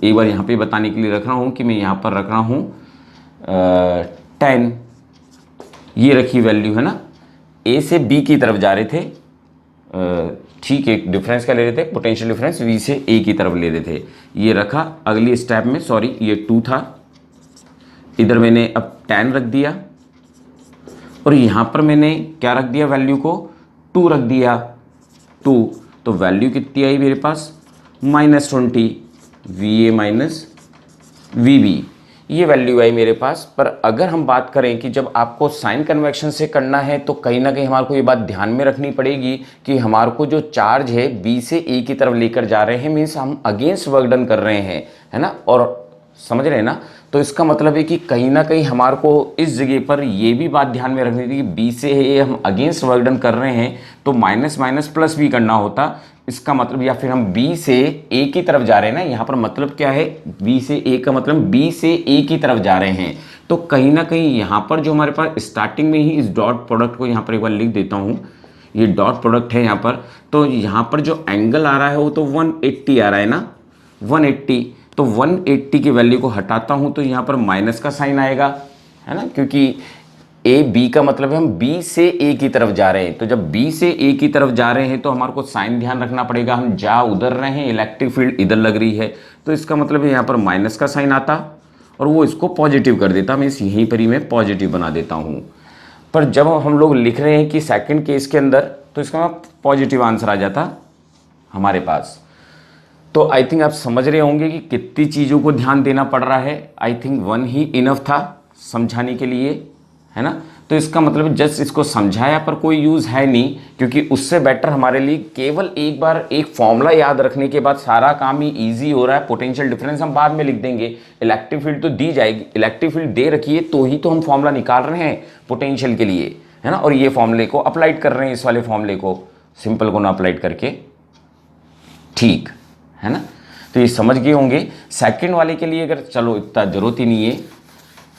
एक बार यहाँ पे बताने के लिए रख रहा हूँ कि मैं यहाँ पर रख रहा हूँ 10, ये रखी वैल्यू है ना। A से B की तरफ जा रहे थे, ठीक है, डिफरेंस क्या ले रहे थे, पोटेंशियल डिफरेंस V से A की तरफ ले रहे थे, ये रखा। अगली स्टेप में, सॉरी ये 2 था, इधर मैंने अब 10 रख दिया और यहाँ पर मैंने क्या रख दिया, वैल्यू को 2 रख दिया, 2। तो वैल्यू कितनी आई मेरे पास, -20, VA माइनस VB, ये वैल्यू आई मेरे पास। पर अगर हम बात करें कि जब आपको साइन कन्वेक्शन से करना है तो कहीं ना कहीं हमारे को ये बात ध्यान में रखनी पड़ेगी कि हमारे को जो चार्ज है B से A की तरफ लेकर जा रहे हैं, मीन्स हम अगेंस्ट वर्क डन कर रहे हैं, है ना, और समझ रहे हैं ना। तो इसका मतलब है कि कहीं ना कहीं हमारे को इस जगह पर ये भी बात ध्यान में रखनी थी कि B से A हम अगेंस्ट वर्क डन कर रहे हैं, तो माइनस माइनस प्लस भी करना होता। इसका मतलब, या फिर हम B से A की तरफ जा रहे हैं ना, यहाँ पर मतलब क्या है, B से A का मतलब B से A की तरफ जा रहे हैं। तो कहीं ना कहीं यहाँ पर जो हमारे पास स्टार्टिंग में ही इस डॉट प्रोडक्ट को यहाँ पर एक बार लिख देता हूँ, ये डॉट प्रोडक्ट है यहाँ पर। तो यहाँ पर जो एंगल आ रहा है वो तो 180 आ रहा है ना, 180। तो 180 की वैल्यू को हटाता हूँ तो यहाँ पर माइनस का साइन आएगा, है ना, क्योंकि A B का मतलब है हम B से A की तरफ जा रहे हैं। तो जब B से A की तरफ जा रहे हैं तो हमारे को साइन ध्यान रखना पड़ेगा, हम जा उधर रहे हैं, इलेक्ट्रिक फील्ड इधर लग रही है, तो इसका मतलब है यहाँ पर माइनस का साइन आता और वो इसको पॉजिटिव कर देता। मैं यहीं पर ही मैं पॉजिटिव बना देता हूँ। पर जब हम लोग लिख रहे हैं कि सेकंड केस के अंदर, तो इसका पॉजिटिव आंसर आ जाता हमारे पास। तो आई थिंक आप समझ रहे होंगे कि कितनी चीज़ों को ध्यान देना पड़ रहा है। I think one he enough था समझाने के लिए, है ना। तो इसका मतलब जस्ट इसको समझाया पर कोई यूज़ है नहीं, क्योंकि उससे बेटर हमारे लिए केवल एक बार एक फॉर्मूला याद रखने के बाद सारा काम ही ईजी हो रहा है। पोटेंशियल डिफरेंस हम बाद में लिख देंगे, इलेक्ट्रिक फील्ड तो दी जाएगी, इलेक्ट्रिक फील्ड दे रखी है तो ही तो हम फॉर्मूला निकाल रहे हैं पोटेंशियल के लिए, है ना। और ये फॉर्मूले को अप्लाइड कर रहे हैं, इस वाले फॉर्मूले को सिंपल को ना अप्लाइड करके, ठीक है ना। तो ये समझ गए होंगे। सेकंड वाले के लिए अगर चलो इतना ज़रूरत ही नहीं है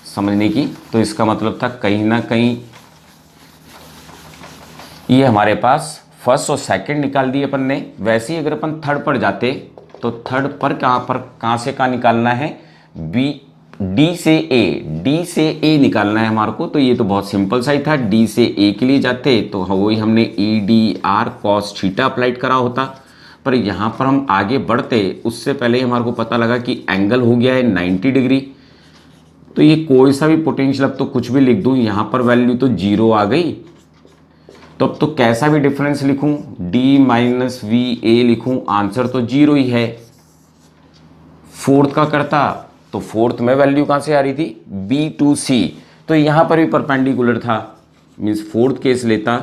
समझने की, तो इसका मतलब था कहीं ना कहीं ये हमारे पास फर्स्ट और सेकंड निकाल दिए अपन ने। वैसे ही अगर अपन थर्ड पर जाते तो थर्ड पर कहाँ से कहाँ निकालना है, डी से ए निकालना है हमारे को। तो ये तो बहुत सिंपल सा ही था, डी से ए के लिए जाते तो वही हमने ई D R cos theta applied करा होता। पर यहाँ पर हम आगे बढ़ते उससे पहले हमारे को पता लगा कि एंगल हो गया है 90 डिग्री। तो ये कोई सा भी पोटेंशियल, अब तो कुछ भी लिख दूँ, यहाँ पर वैल्यू तो 0 आ गई। तो अब तो कैसा भी डिफरेंस लिखूं, d माइनस वी ए लिखूं, आंसर तो 0 ही है। फोर्थ का करता तो फोर्थ में वैल्यू कहाँ से आ रही थी, बी टू सी, तो यहाँ पर भी परपेंडिकुलर था, मीन्स फोर्थ केस लेता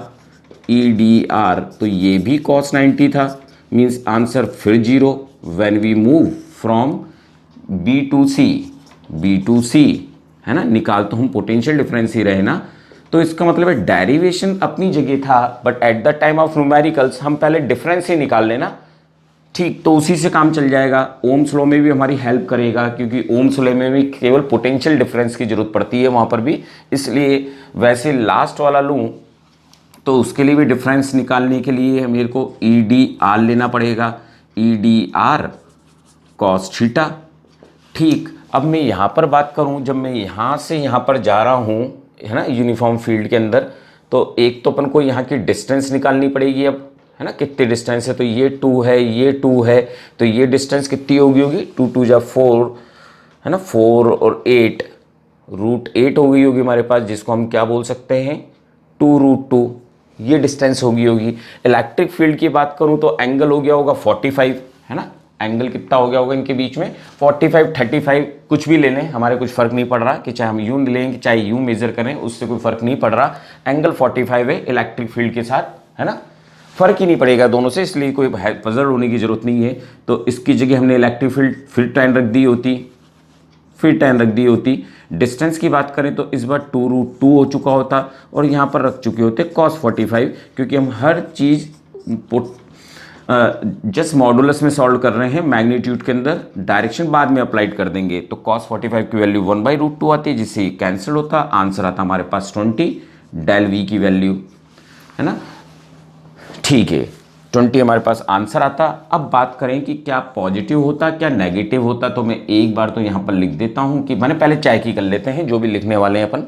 ई डी आर, तो ये भी cos 90 था, मीन्स आंसर फिर 0 when we move from B to C, है ना। निकाल तो हम पोटेंशियल डिफरेंस ही रहे ना। तो इसका मतलब है डेरिवेशन अपनी जगह था, but at the time of numericals हम पहले डिफरेंस ही निकाल लेना, ठीक। तो उसी से काम चल जाएगा। ओम्स लॉ में भी हमारी हेल्प करेगा, क्योंकि ओम्स लॉ में भी केवल पोटेंशियल डिफरेंस की जरूरत पड़ती है वहाँ पर भी। इसलिए वैसे लास्ट वाला लूँ तो उसके लिए भी डिफरेंस निकालने के लिए मेरे को ई डी आर लेना पड़ेगा, ई डी आर कॉस थीटा, ठीक। अब मैं यहाँ पर बात करूँ, जब मैं यहाँ से यहाँ पर जा रहा हूँ, है ना, यूनिफॉर्म फील्ड के अंदर, तो एक तो अपन को यहाँ की डिस्टेंस निकालनी पड़ेगी अब, है ना, कितनी डिस्टेंस है। तो ये 2 है, ये 2 है, तो ये डिस्टेंस कितनी होगी 2 2 जा 4, है ना, 4 और 8 √8 हो गई होगी हमारे पास, जिसको हम क्या बोल सकते हैं 2√2, ये डिस्टेंस होगी। इलेक्ट्रिक फील्ड की बात करूँ तो एंगल हो गया होगा 45, है ना। एंगल कितना हो गया होगा इनके बीच में 45 35, कुछ भी ले लें, हमारे कुछ फ़र्क नहीं पड़ रहा कि चाहे हम यूं लें कि चाहे यूं मेज़र करें, उससे कोई फ़र्क नहीं पड़ रहा। एंगल 45 है इलेक्ट्रिक फील्ड के साथ, है ना, फ़र्क ही नहीं पड़ेगा दोनों से, इसलिए कोई पजल होने की ज़रूरत नहीं है। तो इसकी जगह हमने इलेक्ट्रिक फील्ड फिर tan रख दी होती। डिस्टेंस की बात करें तो इस बार 2√2 हो चुका होता, और यहाँ पर रख चुके होते cos 45, क्योंकि हम हर चीज़ जस्ट मॉडुलस में सॉल्व कर रहे हैं, मैग्नीट्यूड के अंदर, डायरेक्शन बाद में अप्लाइड कर देंगे। तो cos 45 की वैल्यू 1/√2 आती है, जिससे कैंसिल होता, आंसर आता हमारे पास 20, डेल वी की वैल्यू, है ना, ठीक है, 20 हमारे पास आंसर आता। अब बात करें कि क्या पॉजिटिव होता क्या नेगेटिव होता, तो मैं एक बार तो यहाँ पर लिख देता हूँ कि मैंने पहले चेक ही कर लेते हैं जो भी लिखने वाले हैं अपन।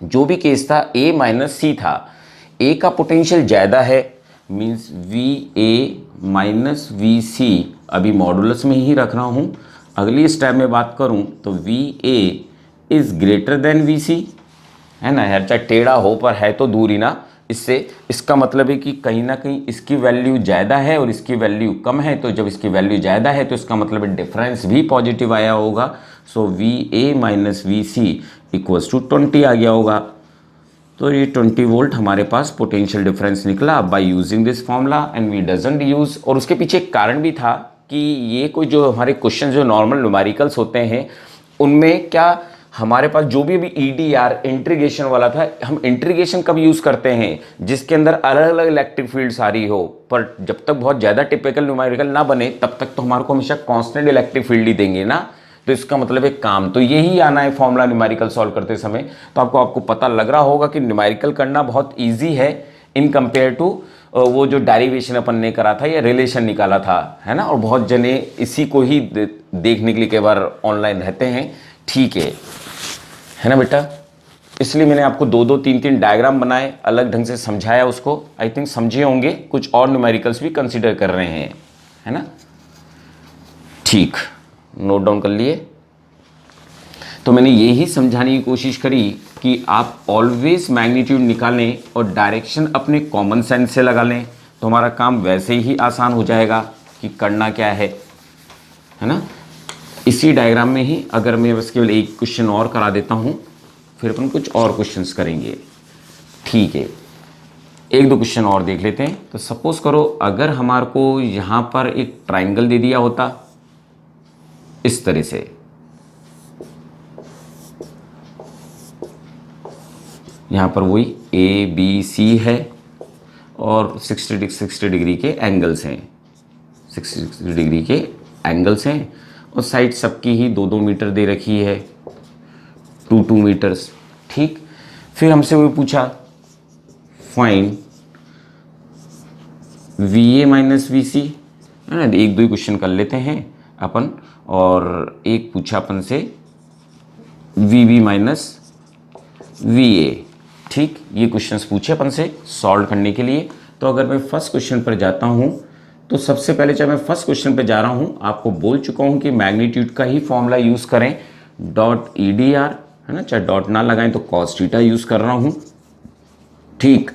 जो भी केस था a माइनस सी था, a का पोटेंशियल ज़्यादा है, means V A minus V C, अभी मॉडुलस में ही रख रहा हूँ। अगली स्टेप में बात करूँ तो V A is greater than V C, है ना यार, चाहे टेढ़ा हो पर है तो दूर ही ना। इससे इसका मतलब है कि कहीं ना कहीं इसकी वैल्यू ज़्यादा है और इसकी वैल्यू कम है, तो जब इसकी वैल्यू ज़्यादा है तो इसका मतलब है डिफरेंस भी पॉजिटिव आया होगा। So V A minus V C equals to 20 आ गया होगा। तो ये 20 वोल्ट हमारे पास पोटेंशियल डिफरेंस निकला by using this formula, and we doesn't use. और उसके पीछे एक कारण भी था कि ये कोई जो हमारे क्वेश्चन जो नॉर्मल न्यूमेरिकल्स होते हैं उनमें क्या हमारे पास जो भी EDR इंटीग्रेशन वाला था, हम इंटीग्रेशन कब यूज़ करते हैं जिसके अंदर अलग अलग इलेक्ट्रिक फील्ड सारी हो, पर जब तक बहुत ज़्यादा टिपिकल न्यूमेरिकल ना बने तब तक तो हमारे को हमेशा कांस्टेंट इलेक्ट्रिक फील्ड ही देंगे ना। तो इसका मतलब एक काम तो यही आना है फॉर्मूला न्यूमेरिकल सॉल्व करते समय। तो आपको पता लग रहा होगा कि न्यूमेरिकल करना बहुत ईजी है इन कंपेयर टू वो जो डेरिवेशन अपन ने करा था या रिलेशन निकाला था, है ना। और बहुत जने इसी को ही देखने के लिए कई बार ऑनलाइन रहते हैं, ठीक है ना बेटा। इसलिए मैंने आपको 2-2 3-3 डायग्राम बनाए, अलग ढंग से समझाया उसको। आई थिंक समझे होंगे, कुछ और न्यूमेरिकल्स भी कंसीडर कर रहे हैं, है ना, ठीक, नोट डाउन कर लिए। तो मैंने यही समझाने की कोशिश करी कि आप ऑलवेज मैग्नीट्यूड निकालें और डायरेक्शन अपने कॉमन सेंस से लगा लें, तो हमारा काम वैसे ही आसान हो जाएगा कि करना क्या है ना। इसी डायग्राम में ही अगर मैं बस केवल एक क्वेश्चन और करा देता हूँ, फिर अपन कुछ और क्वेश्चंस करेंगे। ठीक है, एक दो क्वेश्चन और देख लेते हैं। तो सपोज करो अगर हमारे को यहाँ पर एक ट्राइंगल दे दिया होता इस तरह से, यहाँ पर वही ए बी सी है और 60 डिग्री के एंगल्स हैं, 60 डिग्री के एंगल्स हैं और साइड सबकी ही 2-2 मीटर दे रखी है, 2-2 मीटर्स। ठीक, फिर हमसे वो पूछा find V A minus V C, है ना। एक दो ही क्वेश्चन कर लेते हैं अपन, और एक पूछा अपन से V B minus V A. ठीक, ये क्वेश्चंस पूछे अपन से सॉल्व करने के लिए। तो अगर मैं फर्स्ट क्वेश्चन पर जाता हूँ, तो सबसे पहले जब मैं फर्स्ट क्वेश्चन पे जा रहा हूँ, आपको बोल चुका हूँ कि मैग्नीट्यूड का ही फॉर्मूला यूज़ करें, डॉट ई डी आर, है ना। चाहे डॉट ना लगाएं तो कॉस थीटा यूज़ कर रहा हूँ। ठीक,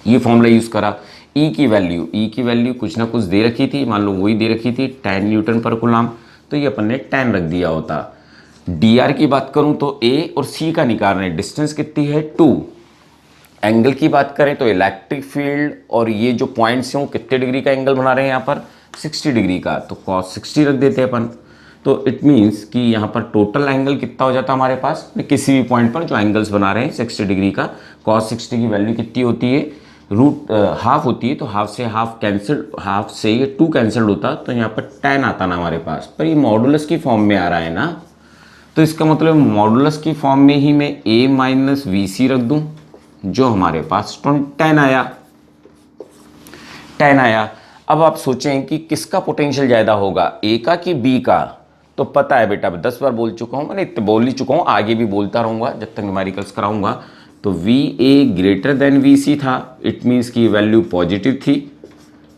ये फॉर्मूला यूज़ करा। ई की वैल्यू कुछ ना कुछ दे रखी थी, मान लो वही दे रखी थी 10 न्यूटन पर कूलम, तो ये अपन ने 10 रख दिया होता। डी आर की बात करूँ तो ए और सी का निकाल रहे हैं, डिस्टेंस कितनी है 2। एंगल की बात करें तो इलेक्ट्रिक फील्ड और ये जो पॉइंट्स हैं वो कितने डिग्री का एंगल बना रहे हैं यहाँ पर 60 डिग्री का, तो cos 60 रख देते हैं अपन। तो इट मीन्स कि यहाँ पर टोटल एंगल कितना हो जाता है हमारे पास, किसी भी पॉइंट पर जो एंगल्स बना रहे हैं 60 डिग्री का, cos 60 की वैल्यू कितनी होती है, रूट हाफ होती है, तो हाफ से हाफ कैंसिल, हाफ से ये 2 कैंसिल होता, तो यहाँ पर 10 आता ना हमारे पास, पर ये मॉडुलस की फॉर्म में आ रहा है ना, तो इसका मतलब मॉडुलस की फॉर्म में ही मैं a माइनस वी सी रख दूँ, जो हमारे पास 10 आया। अब आप सोचें कि किसका पोटेंशियल ज़्यादा होगा, ए का कि बी का, तो पता है बेटा, 10 बार बोल चुका हूँ मैंने, इतने बोल ही चुका हूँ, आगे भी बोलता रहूँगा जब तक न्यूमेरिकल्स कराऊंगा। तो V A greater than V C था, इट मीन्स की वैल्यू पॉजिटिव थी,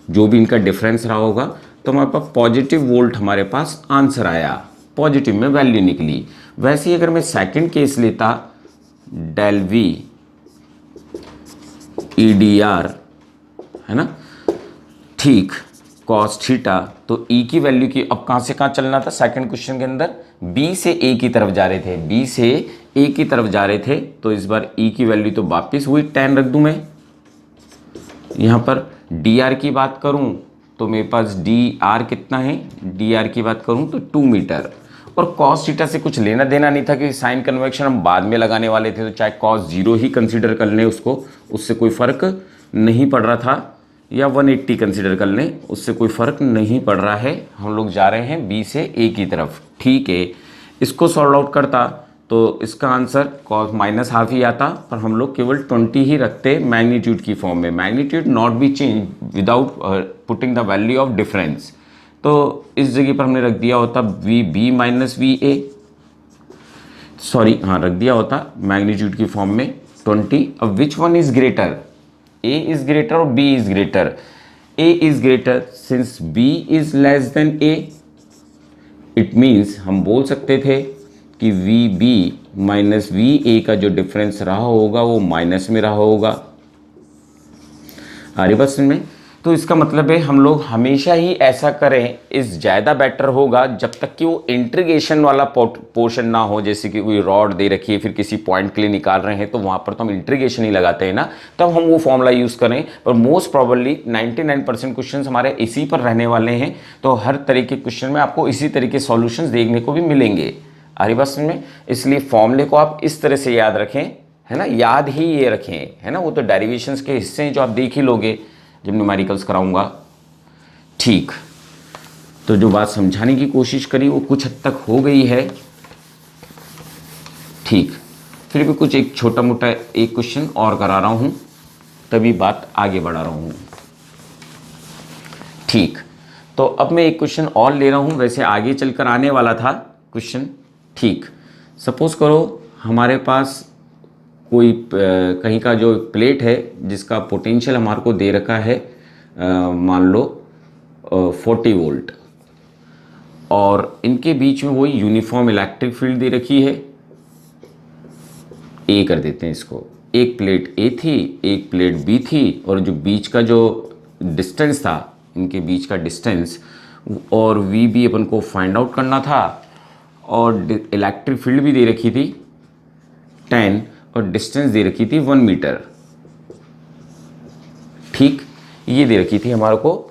जो भी इनका डिफरेंस रहा होगा, तो हमारे पास पॉजिटिव वोल्ट हमारे पास आंसर आया, पॉजिटिव में वैल्यू निकली। वैसे ही अगर मैं सेकंड केस लेता, del V E D R, है ना, ठीक, कॉस थीटा, तो ई की वैल्यू की अब कहाँ से कहाँ चलना था, सेकंड क्वेश्चन के अंदर बी से ए की तरफ जा रहे थे, बी से ए की तरफ जा रहे थे, तो इस बार ई की वैल्यू तो वापिस हुई 10 रख दूं मैं। यहाँ पर डी आर की बात करूँ तो मेरे पास डी आर कितना है, डी आर की बात करूँ तो 2 मीटर, और कॉस थीटा से कुछ लेना देना नहीं था कि साइन कन्वेक्शन हम बाद में लगाने वाले थे, तो चाहे कॉस 0 ही कंसीडर कर लें उसको, उससे कोई फ़र्क नहीं पड़ रहा था, या 180 कंसीडर कर लें, उससे कोई फ़र्क नहीं पड़ रहा है। हम लोग जा रहे हैं बी से ए की तरफ। ठीक है, इसको सॉल्व आउट करता तो इसका आंसर कॉस माइनस हाफ ही आता, पर हम लोग केवल 20 ही रखते मैग्नीट्यूड की फॉर्म में, magnitude not be change without putting the value of difference. तो इस जगह पर हमने रख दिया होता V B minus V A, sorry हाँ, रख दिया होता मैग्नीट्यूड की फॉर्म में 20। अब which one is greater, A is greater और B is greater, A is greater since B is less than A, it means हम बोल सकते थे कि V B minus V A का जो डिफरेंस रहा होगा वो माइनस में रहा होगा। आ रही बात समझ में? तो इसका मतलब है हम लोग हमेशा ही ऐसा करें, इस ज़्यादा बेटर होगा जब तक कि वो इंटीग्रेशन वाला पोर्शन ना हो, जैसे कि कोई रॉड दे रखी है फिर किसी पॉइंट के लिए निकाल रहे हैं, तो वहाँ पर तो हम इंटीग्रेशन ही लगाते हैं ना, तब हम वो फॉर्मूला यूज़ करें। पर मोस्ट प्रॉबली 99% क्वेश्चन हमारे इसी पर रहने वाले हैं, तो हर तरह के क्वेश्चन में आपको इसी तरह के सॉल्यूशंस देखने को भी मिलेंगे। आ रही बात समझ में? इसलिए फॉर्मूले को आप इस तरह से याद रखें, है ना, याद ही ये रखें, है ना, वो तो डेरिवेशंस के हिस्से हैं जो आप देख ही लोगे जब न्यूमेरिकल्स कराऊंगा। ठीक, तो जो बात समझाने की कोशिश करी वो कुछ हद तक हो गई है। ठीक, फिर भी कुछ एक छोटा मोटा एक क्वेश्चन और करा रहा हूं, तभी बात आगे बढ़ा रहा हूं। ठीक, तो अब मैं एक क्वेश्चन और ले रहा हूं, वैसे आगे चलकर आने वाला था क्वेश्चन। ठीक, सपोज करो हमारे पास कोई कहीं का जो प्लेट है जिसका पोटेंशियल हमारे को दे रखा है मान लो 40 वोल्ट, और इनके बीच में वही यूनिफॉर्म इलेक्ट्रिक फील्ड दे रखी है ए कर देते हैं इसको। एक प्लेट ए थी, एक प्लेट बी थी, और जो बीच का जो डिस्टेंस था, इनके बीच का डिस्टेंस और वी बी अपन को फाइंड आउट करना था, और इलेक्ट्रिक फील्ड भी दे रखी थी 10 और डिस्टेंस दे रखी थी 1 मीटर। ठीक, ये दे रखी थी हमारे को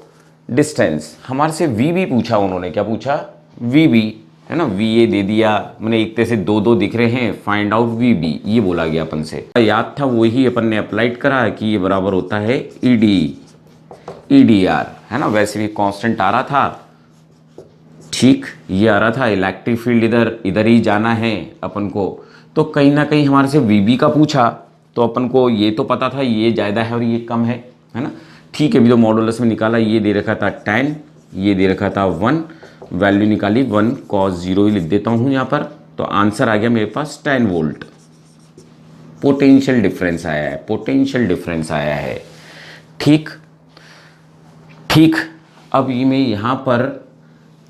डिस्टेंस। हमारे से वी बी पूछा उन्होंने, क्या पूछा? वी बी, है ना, वी ए दे दिया, मैंने एक तरह से दो दो दिख रहे हैं, फाइंड आउट वी बी, ये बोला गया अपन से। याद था वही अपन ने अप्लाइड करा कि ये बराबर होता है ई डी आर, है ना, वैसे भी कांस्टेंट आ रहा था। ठीक, ये आ रहा था इलेक्ट्रिक फील्ड इधर ही जाना है अपन को, तो कहीं ना कहीं हमारे से वी बी का पूछा, तो अपन को ये तो पता था ये ज़्यादा है और ये कम है ना। ठीक है, अभी तो मॉडुलस में निकाला, ये दे रखा था 10, ये दे रखा था 1, वैल्यू निकाली 1 cos 0 ही लिख देता हूँ यहाँ पर, तो आंसर आ गया मेरे पास 10 वोल्ट। पोटेंशियल डिफरेंस आया है, पोटेंशियल डिफरेंस आया है। ठीक ठीक, अब ये मैं यहाँ पर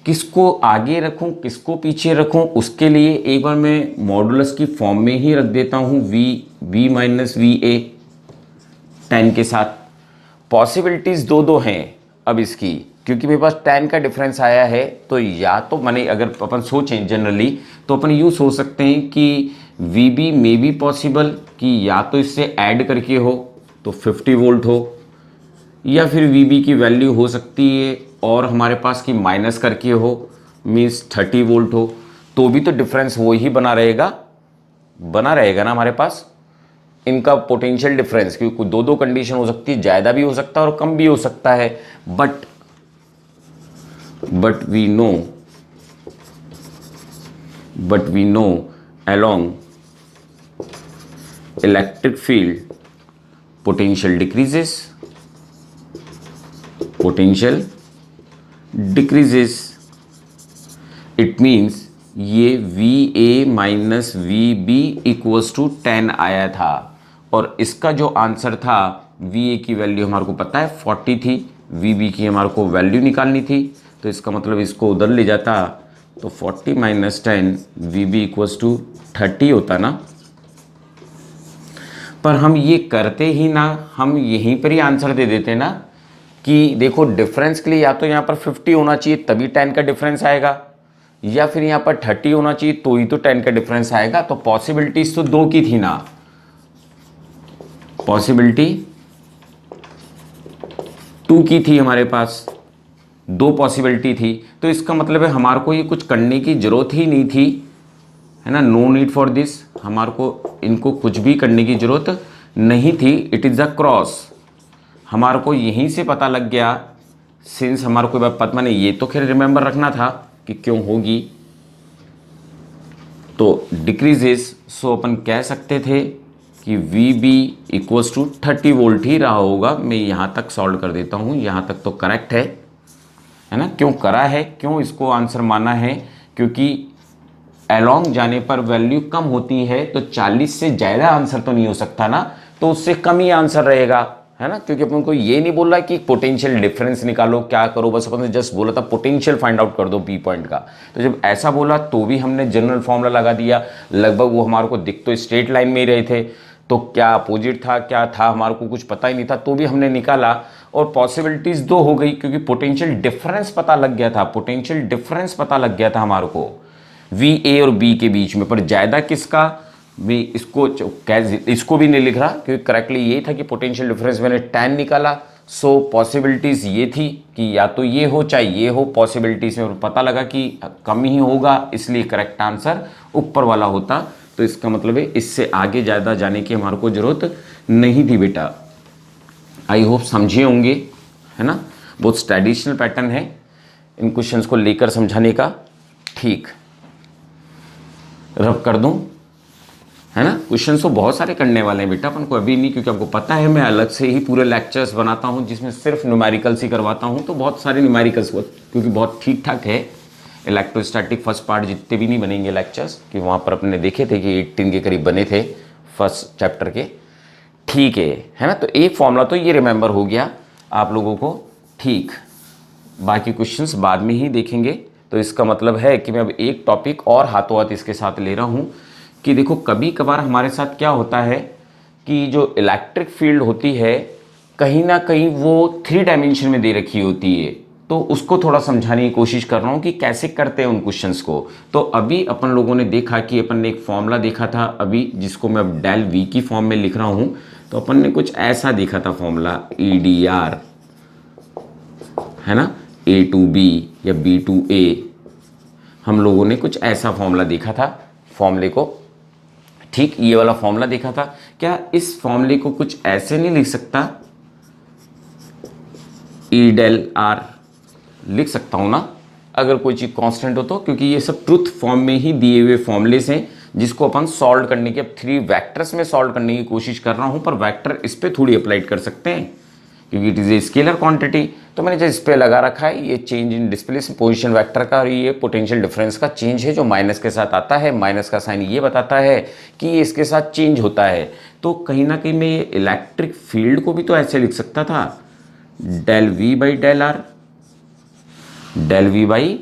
किसको आगे रखूँ किसको पीछे रखूँ, उसके लिए एक बार मैं मॉडुलस की फॉर्म में ही रख देता हूँ वी माइनस वी ए 10 के साथ। पॉसिबिलिटीज़ दो हैं अब इसकी, क्योंकि मेरे पास 10 का डिफरेंस आया है, तो या तो मैंने अगर अपन सोचें जनरली तो अपन यूँ सोच सकते हैं कि V B may be possible कि या तो इससे ऐड करके हो तो 50 वोल्ट हो, या फिर वी बी की वैल्यू हो सकती है और हमारे पास की माइनस करके हो, मीन्स 30 वोल्ट हो, तो भी तो डिफरेंस वो ही बना रहेगा ना हमारे पास इनका पोटेंशियल डिफरेंस, क्योंकि दो दो कंडीशन हो सकती है, ज़्यादा भी हो सकता है और कम भी हो सकता है। But we know along electric field potential decreases, it means ये V A minus V B equals to 10 आया था, और इसका जो आंसर था वी ए की वैल्यू हमारे को पता है 40 थी, वी बी की हमारे को वैल्यू निकालनी थी, तो इसका मतलब इसको उधर ले जाता तो 40 minus 10 V B equals to 30 होता ना। पर हम ये करते ही ना, हम यहीं पर ही आंसर दे देते ना कि देखो डिफरेंस के लिए या तो यहाँ पर 50 होना चाहिए तभी 10 का डिफरेंस आएगा, या फिर यहाँ पर 30 होना चाहिए तो ही तो 10 का डिफरेंस आएगा। तो पॉसिबिलिटीज तो दो की थी ना, पॉसिबिलिटी 2 की थी हमारे पास, दो पॉसिबिलिटी थी, तो इसका मतलब है हमारे को ये कुछ करने की जरूरत ही नहीं थी, है ना, नो नीड फॉर दिस, हमारे को इनको कुछ भी करने की जरूरत नहीं थी। इट इज़ अ क्रॉस, हमारे को यहीं से पता लग गया, सिंस हमारे को पता मैंने ये तो खैर रिमेंबर रखना था कि क्यों होगी, तो डिक्रीजेस, सो अपन कह सकते थे कि V B equals to 30 volt ही रहा होगा। मैं यहाँ तक सॉल्व कर देता हूँ, यहाँ तक तो करेक्ट है ना। क्यों करा है, क्यों इसको आंसर माना है, क्योंकि अलोंग जाने पर वैल्यू कम होती है, तो 40 से ज़्यादा आंसर तो नहीं हो सकता ना, तो उससे कम ही आंसर रहेगा, है ना। क्योंकि अपन को ये नहीं बोल रहा कि पोटेंशियल डिफरेंस निकालो क्या करो, बस अपन ने जस्ट बोला था पोटेंशियल फाइंड आउट कर दो पी पॉइंट का। तो जब ऐसा बोला तो भी हमने जनरल फॉर्मूला लगा दिया, लगभग वो हमारे को दिख तो स्ट्रेट लाइन में ही रहे थे, तो क्या अपोजिट था क्या था हमारे को कुछ पता ही नहीं था, तो भी हमने निकाला और पॉसिबिलिटीज़ दो हो गई, क्योंकि पोटेंशियल डिफरेंस पता लग गया था, पोटेंशियल डिफरेंस पता लग गया था हमारे को वी ए और बी के बीच में। पर ज़्यादा किसका भी, इसको भी नहीं लिख रहा, क्योंकि करेक्टली ये था कि पोटेंशियल डिफरेंस मैंने 10 निकाला, सो पॉसिबिलिटीज़ ये थी कि या तो ये हो चाहे ये हो, पॉसिबिलिटीज़ में पता लगा कि कम ही होगा, इसलिए करेक्ट आंसर ऊपर वाला होता। तो इसका मतलब है इससे आगे ज़्यादा जाने की हमारे को ज़रूरत नहीं थी बेटा। आई होप समझे होंगे, है ना। बहुत ट्रेडिशनल पैटर्न है इन क्वेश्चंस को लेकर समझाने का। ठीक, रब कर दूं, है ना। क्वेश्चंस तो बहुत सारे करने वाले हैं बेटा अपन को, अभी नहीं, क्योंकि आपको पता है मैं अलग से ही पूरे लेक्चर्स बनाता हूं जिसमें सिर्फ न्यूमेरिकल्स ही करवाता हूं, तो बहुत सारे न्यूमेरिकल्स, क्योंकि बहुत ठीक ठाक है। इलेक्ट्रोस्टैटिक फर्स्ट पार्ट जितने भी नहीं बनेंगे लेक्चर्स, कि वहाँ पर अपने देखे थे कि 18 के करीब बने थे फर्स्ट चैप्टर के। ठीक है ना। तो एक फॉर्मूला तो ये रिमेंबर हो गया आप लोगों को। ठीक, बाकी क्वेश्चंस बाद में ही देखेंगे। तो इसका मतलब है कि मैं अब एक टॉपिक और हाथों हाथ इसके साथ ले रहा हूँ कि देखो कभी कभार हमारे साथ क्या होता है कि जो इलेक्ट्रिक फील्ड होती है कहीं ना कहीं वो 3 डायमेंशन में दे रखी होती है, तो उसको थोड़ा समझाने की कोशिश कर रहा हूँ कि कैसे करते हैं उन क्वेश्चंस को। तो अभी अपन लोगों ने देखा कि अपन ने एक फॉर्मूला देखा था अभी, जिसको मैं अब डेल वी की फॉर्म में लिख रहा हूँ। तो अपन ने कुछ ऐसा देखा था फॉर्मूला EDR, है ना, A टू B या B टू A। हम लोगों ने कुछ ऐसा फॉर्मूला देखा था फॉर्मूले को, ठीक ये वाला फॉर्मूला देखा था। क्या इस फॉर्मूले को कुछ ऐसे नहीं लिख सकता, E डेल आर लिख सकता हूँ ना, अगर कोई चीज़ कांस्टेंट हो तो, क्योंकि ये सब ट्रुथ फॉर्म में ही दिए हुए फॉर्मूलेस हैं जिसको अपन सॉल्व करने के, अब 3 वेक्टर्स में सॉल्व करने की कोशिश कर रहा हूँ, पर वेक्टर इस पर थोड़ी अप्लाइड कर सकते हैं क्योंकि it is a scalar quantity. तो मैंने जो इस पर लगा रखा है ये change in displacement position vector का, और ये पोटेंशियल डिफरेंस का चेंज है जो माइनस के साथ आता है। माइनस का साइन ये बताता है कि ये इसके साथ चेंज होता है। तो कहीं ना कहीं मैं ये इलेक्ट्रिक फील्ड को भी तो ऐसे लिख सकता था, del V by del R, del V by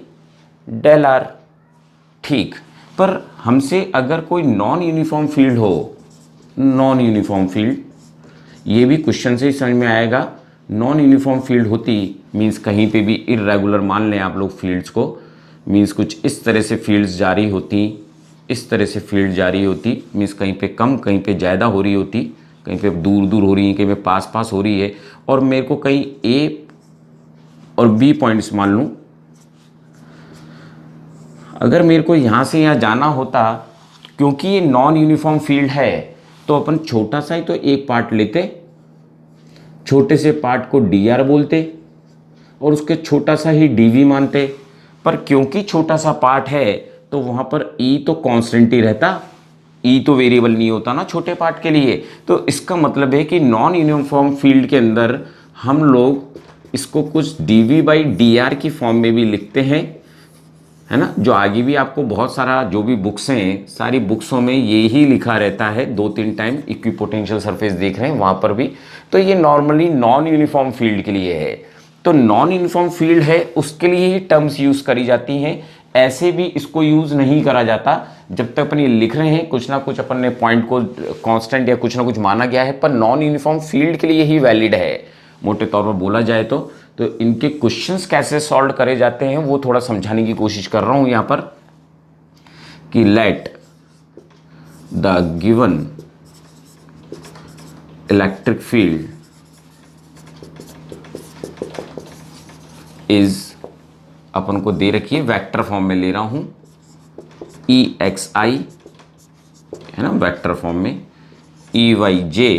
del R, ठीक। पर हमसे अगर कोई नॉन यूनिफॉर्म फील्ड हो, नॉन यूनिफॉर्म फील्ड, ये भी क्वेश्चन से ही समझ में आएगा। नॉन यूनिफॉर्म फील्ड होती मीन्स कहीं पे भी इरेगुलर मान लें आप लोग फील्ड्स को, मीन्स कुछ इस तरह से फील्ड्स जारी होती, इस तरह से फील्ड जारी होती, मीन्स कहीं पे कम कहीं पे ज़्यादा हो रही होती, कहीं पे दूर दूर हो रही है, कहीं पे पास पास हो रही है। और मेरे को कहीं A और B पॉइंट्स मान लूँ, अगर मेरे को यहाँ से यहाँ जाना होता, क्योंकि ये नॉन यूनिफॉर्म फील्ड है तो अपन छोटा सा ही तो एक पार्ट लेते, छोटे से पार्ट को DR बोलते और उसके छोटा सा ही DV मानते। पर क्योंकि छोटा सा पार्ट है तो वहाँ पर E तो कांस्टेंट ही रहता, E तो वेरिएबल नहीं होता ना छोटे पार्ट के लिए। तो इसका मतलब है कि नॉन यूनिफॉर्म फील्ड के अंदर हम लोग इसको कुछ DV बाई DR की फॉर्म में भी लिखते हैं, है ना। जो आगे भी आपको बहुत सारा जो भी बुक्स हैं, सारी बुक्सों में ये ही लिखा रहता है, 2-3 टाइम इक्विपोटेंशियल सरफेस देख रहे हैं वहाँ पर भी। तो ये नॉर्मली नॉन यूनिफॉर्म फील्ड के लिए है। तो नॉन यूनिफॉर्म फील्ड है उसके लिए ही टर्म्स यूज़ करी जाती हैं, ऐसे भी इसको यूज़ नहीं करा जाता। जब तक अपन ये लिख रहे हैं कुछ ना कुछ अपन ने पॉइंट को कांस्टेंट या कुछ ना कुछ माना गया है, पर नॉन यूनिफॉर्म फील्ड के लिए ही वैलिड है मोटे तौर पर बोला जाए तो इनके क्वेश्चंस कैसे सॉल्व करे जाते हैं वो थोड़ा समझाने की कोशिश कर रहा हूं यहां पर, कि let the given electric field is, अपन को दे रखी है वेक्टर फॉर्म में ले रहा हूं, EXI, है ना, वेक्टर फॉर्म में EYJ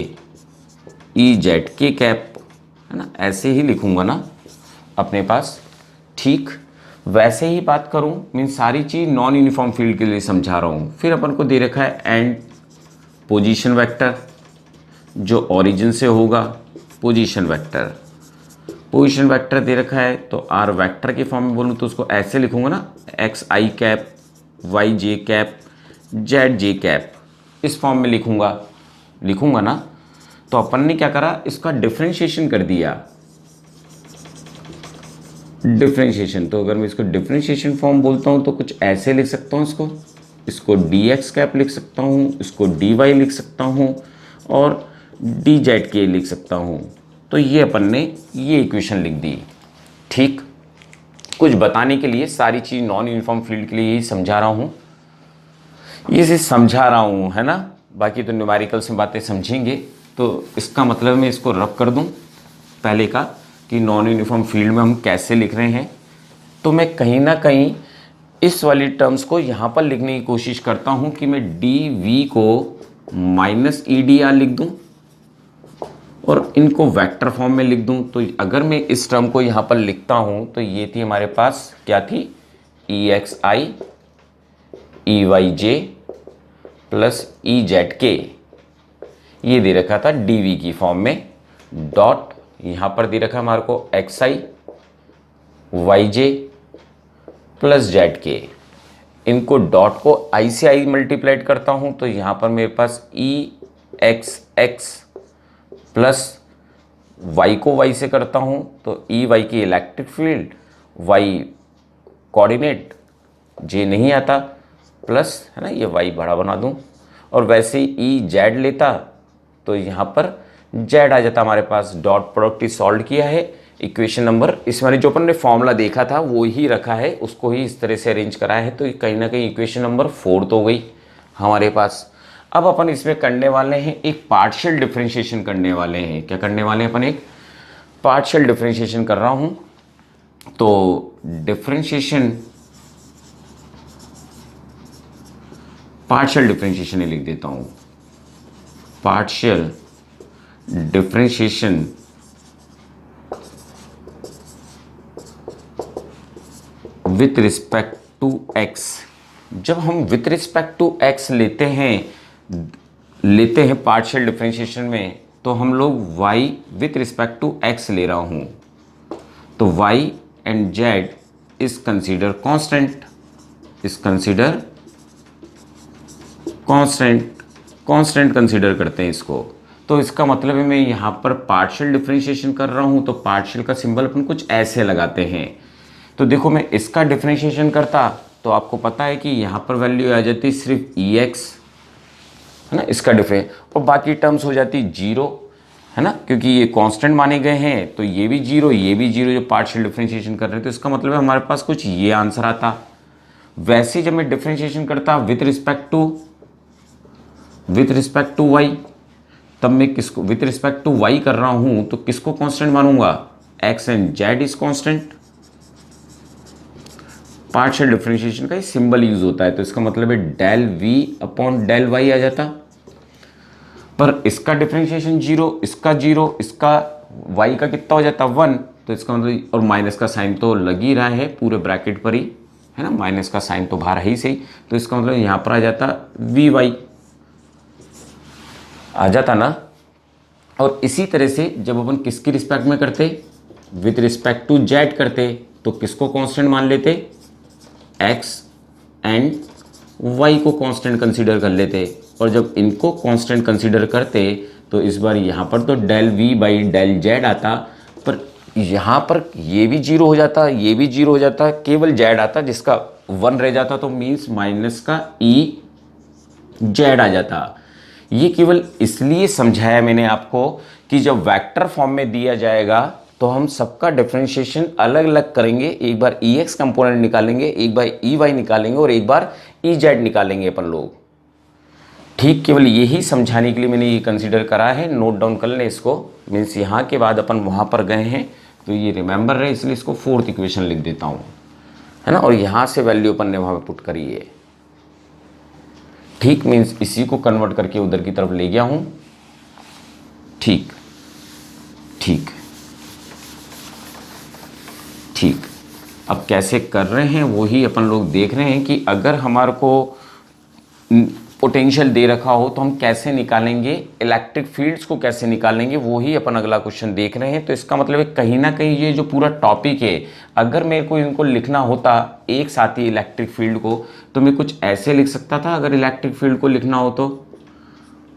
EZK कैप, है ना, ऐसे ही लिखूंगा ना अपने पास, ठीक। वैसे ही बात करूं, मीन सारी चीज़ नॉन यूनिफॉर्म फील्ड के लिए समझा रहा हूं। फिर अपन को दे रखा है एंड पोजीशन वेक्टर जो ओरिजिन से होगा, पोजीशन वेक्टर, पोजीशन वेक्टर दे रखा है। तो आर वेक्टर के फॉर्म में बोलूं तो उसको ऐसे लिखूंगा ना, XI cap YJ cap ZJ cap, इस फॉर्म में लिखूंगा ना। तो अपन ने क्या करा, इसका डिफरेंशिएशन कर दिया, डिफरेंशिएशन। तो अगर मैं इसको डिफरेंशिएशन फॉर्म बोलता हूं तो कुछ ऐसे लिख सकता हूं इसको DX कैप लिख सकता हूं, इसको DY लिख सकता हूं और DZK लिख सकता हूं। तो ये अपन ने ये इक्वेशन लिख दी, ठीक। कुछ बताने के लिए, सारी चीज़ नॉन यूनिफॉर्म फील्ड के लिए ही समझा रहा हूं, ये से समझा रहा हूं, है ना। बाकी तो न्यूमेरिकल्स में बातें समझेंगे। तो इसका मतलब मैं इसको रब कर दूं पहले का, कि नॉन यूनिफॉर्म फील्ड में हम कैसे लिख रहे हैं। तो मैं कहीं ना कहीं इस वाली टर्म्स को यहाँ पर लिखने की कोशिश करता हूँ कि मैं DV को माइनस EDR लिख दूँ और इनको वेक्टर फॉर्म में लिख दूँ। तो अगर मैं इस टर्म को यहाँ पर लिखता हूँ तो ये थी हमारे पास, क्या थी, EXI EYJ प्लस EZK, ये दे रखा था DV की फॉर्म में, डॉट यहाँ पर दे रखा हमारे को XI YJ प्लस ZK। इनको डॉट को I से I मल्टीप्लाइड करता हूँ तो यहाँ पर मेरे पास EXX प्लस Y को Y से करता हूँ तो EY की electric field, Y coordinate, J नहीं आता, प्लस, है ना, ये Y बड़ा बना दूँ और वैसे ही ई जेड लेता तो यहाँ पर जेड आ जाता हमारे पास। डॉट प्रोडक्ट ही सॉल्व किया है, इक्वेशन नंबर इस मैंने जो अपन ने फॉर्मूला देखा था वो ही रखा है, उसको ही इस तरह से अरेंज कराया है, तो कहीं ना कहीं इक्वेशन नंबर 4 तो हो गई हमारे पास। अब अपन इसमें करने वाले हैं एक पार्शियल डिफरेंशिएशन करने वाले हैं। क्या करने वाले हैं अपन? एक पार्शियल डिफरेंशिएशन कर रहा हूँ। तो डिफरेंशिएशन, पार्शियल डिफरेंशिएशन लिख देता हूँ, partial differentiation with respect to X. जब हम विथ रिस्पेक्ट टू एक्स लेते हैं पार्शियल डिफरेंशिएशन में, तो हम लोग y with respect to x ले रहा हूँ, तो y and z is consider constant, is consider constant consider करते हैं इसको। तो इसका मतलब है मैं यहाँ पर पार्शियल डिफरेंशिएशन कर रहा हूँ, तो पार्शियल का सिंबल अपन कुछ ऐसे लगाते हैं। तो देखो मैं इसका डिफरेंशिएशन करता तो आपको पता है कि यहाँ पर वैल्यू आ जाती सिर्फ EX, है ना, इसका डिफरेंस, और बाकी टर्म्स हो जाती 0, है ना, क्योंकि ये कांस्टेंट माने गए हैं, तो ये भी 0 ये भी 0 जो पार्शियल डिफरेंशिएशन कर रहे हैं, तो इसका मतलब है हमारे पास कुछ ये आंसर आता। वैसे ही जब मैं डिफरेंशिएशन करता विथ रिस्पेक्ट टू y, तब मैं किसको विथ रिस्पेक्ट टू y कर रहा हूं, तो किसको कांस्टेंट मानूंगा? x and z is constant. Partial differentiation का सिंबल यूज होता है, तो इसका मतलब है del v upon del y आ जाता। पर इसका डिफरेंशिएशन 0, इसका 0, इसका y का कितना हो जाता 1, तो इसका मतलब, और माइनस का साइन तो लग ही रहा है पूरे ब्रैकेट पर ही, है ना, माइनस का साइन तो बाहर है ही सही, तो इसका मतलब यहाँ पर आ जाता vy आ जाता ना। और इसी तरह से जब अपन किसकी रिस्पेक्ट में करते, विथ रिस्पेक्ट टू जेड करते, तो किसको कांस्टेंट मान लेते? x एंड y को कांस्टेंट कंसीडर कर लेते, और जब इनको कांस्टेंट कंसीडर करते तो इस बार यहाँ पर तो del v by del z आता, पर यहाँ पर ये भी 0 हो जाता, ये भी 0 हो जाता, केवल z आता जिसका 1 रह जाता, तो मीन्स माइनस का z आ जाता। ये केवल इसलिए समझाया मैंने आपको कि जब वेक्टर फॉर्म में दिया जाएगा तो हम सबका डिफरेंशिएशन अलग अलग करेंगे, एक बार EX कंपोनेंट निकालेंगे, एक बार EY निकालेंगे, और एक बार EZ निकालेंगे अपन लोग। ठीक, केवल यही समझाने के लिए मैंने ये कंसीडर करा है। नोट डाउन कर लें इसको, मीन्स यहाँ के बाद अपन वहाँ पर गए हैं तो ये रिमेंबर रहे, इसलिए इसको 4th इक्वेशन लिख देता हूँ, है ना, और यहाँ से वैल्यू अपन ने वहाँ पर पुट करी है। ठीक, मीन्स इसी को कन्वर्ट करके उधर की तरफ ले गया हूँ। ठीक ठीक ठीक, अब कैसे कर रहे हैं वो ही अपन लोग देख रहे हैं कि अगर हमारे को पोटेंशियल दे रखा हो तो हम कैसे निकालेंगे, इलेक्ट्रिक फील्ड्स को कैसे निकालेंगे, वो ही अपन अगला क्वेश्चन देख रहे हैं। तो इसका मतलब है कहीं ना कहीं ये जो पूरा टॉपिक है, अगर मेरे को इनको लिखना होता एक साथ ही इलेक्ट्रिक फील्ड को, तो मैं कुछ ऐसे लिख सकता था। अगर इलेक्ट्रिक फील्ड को लिखना हो तो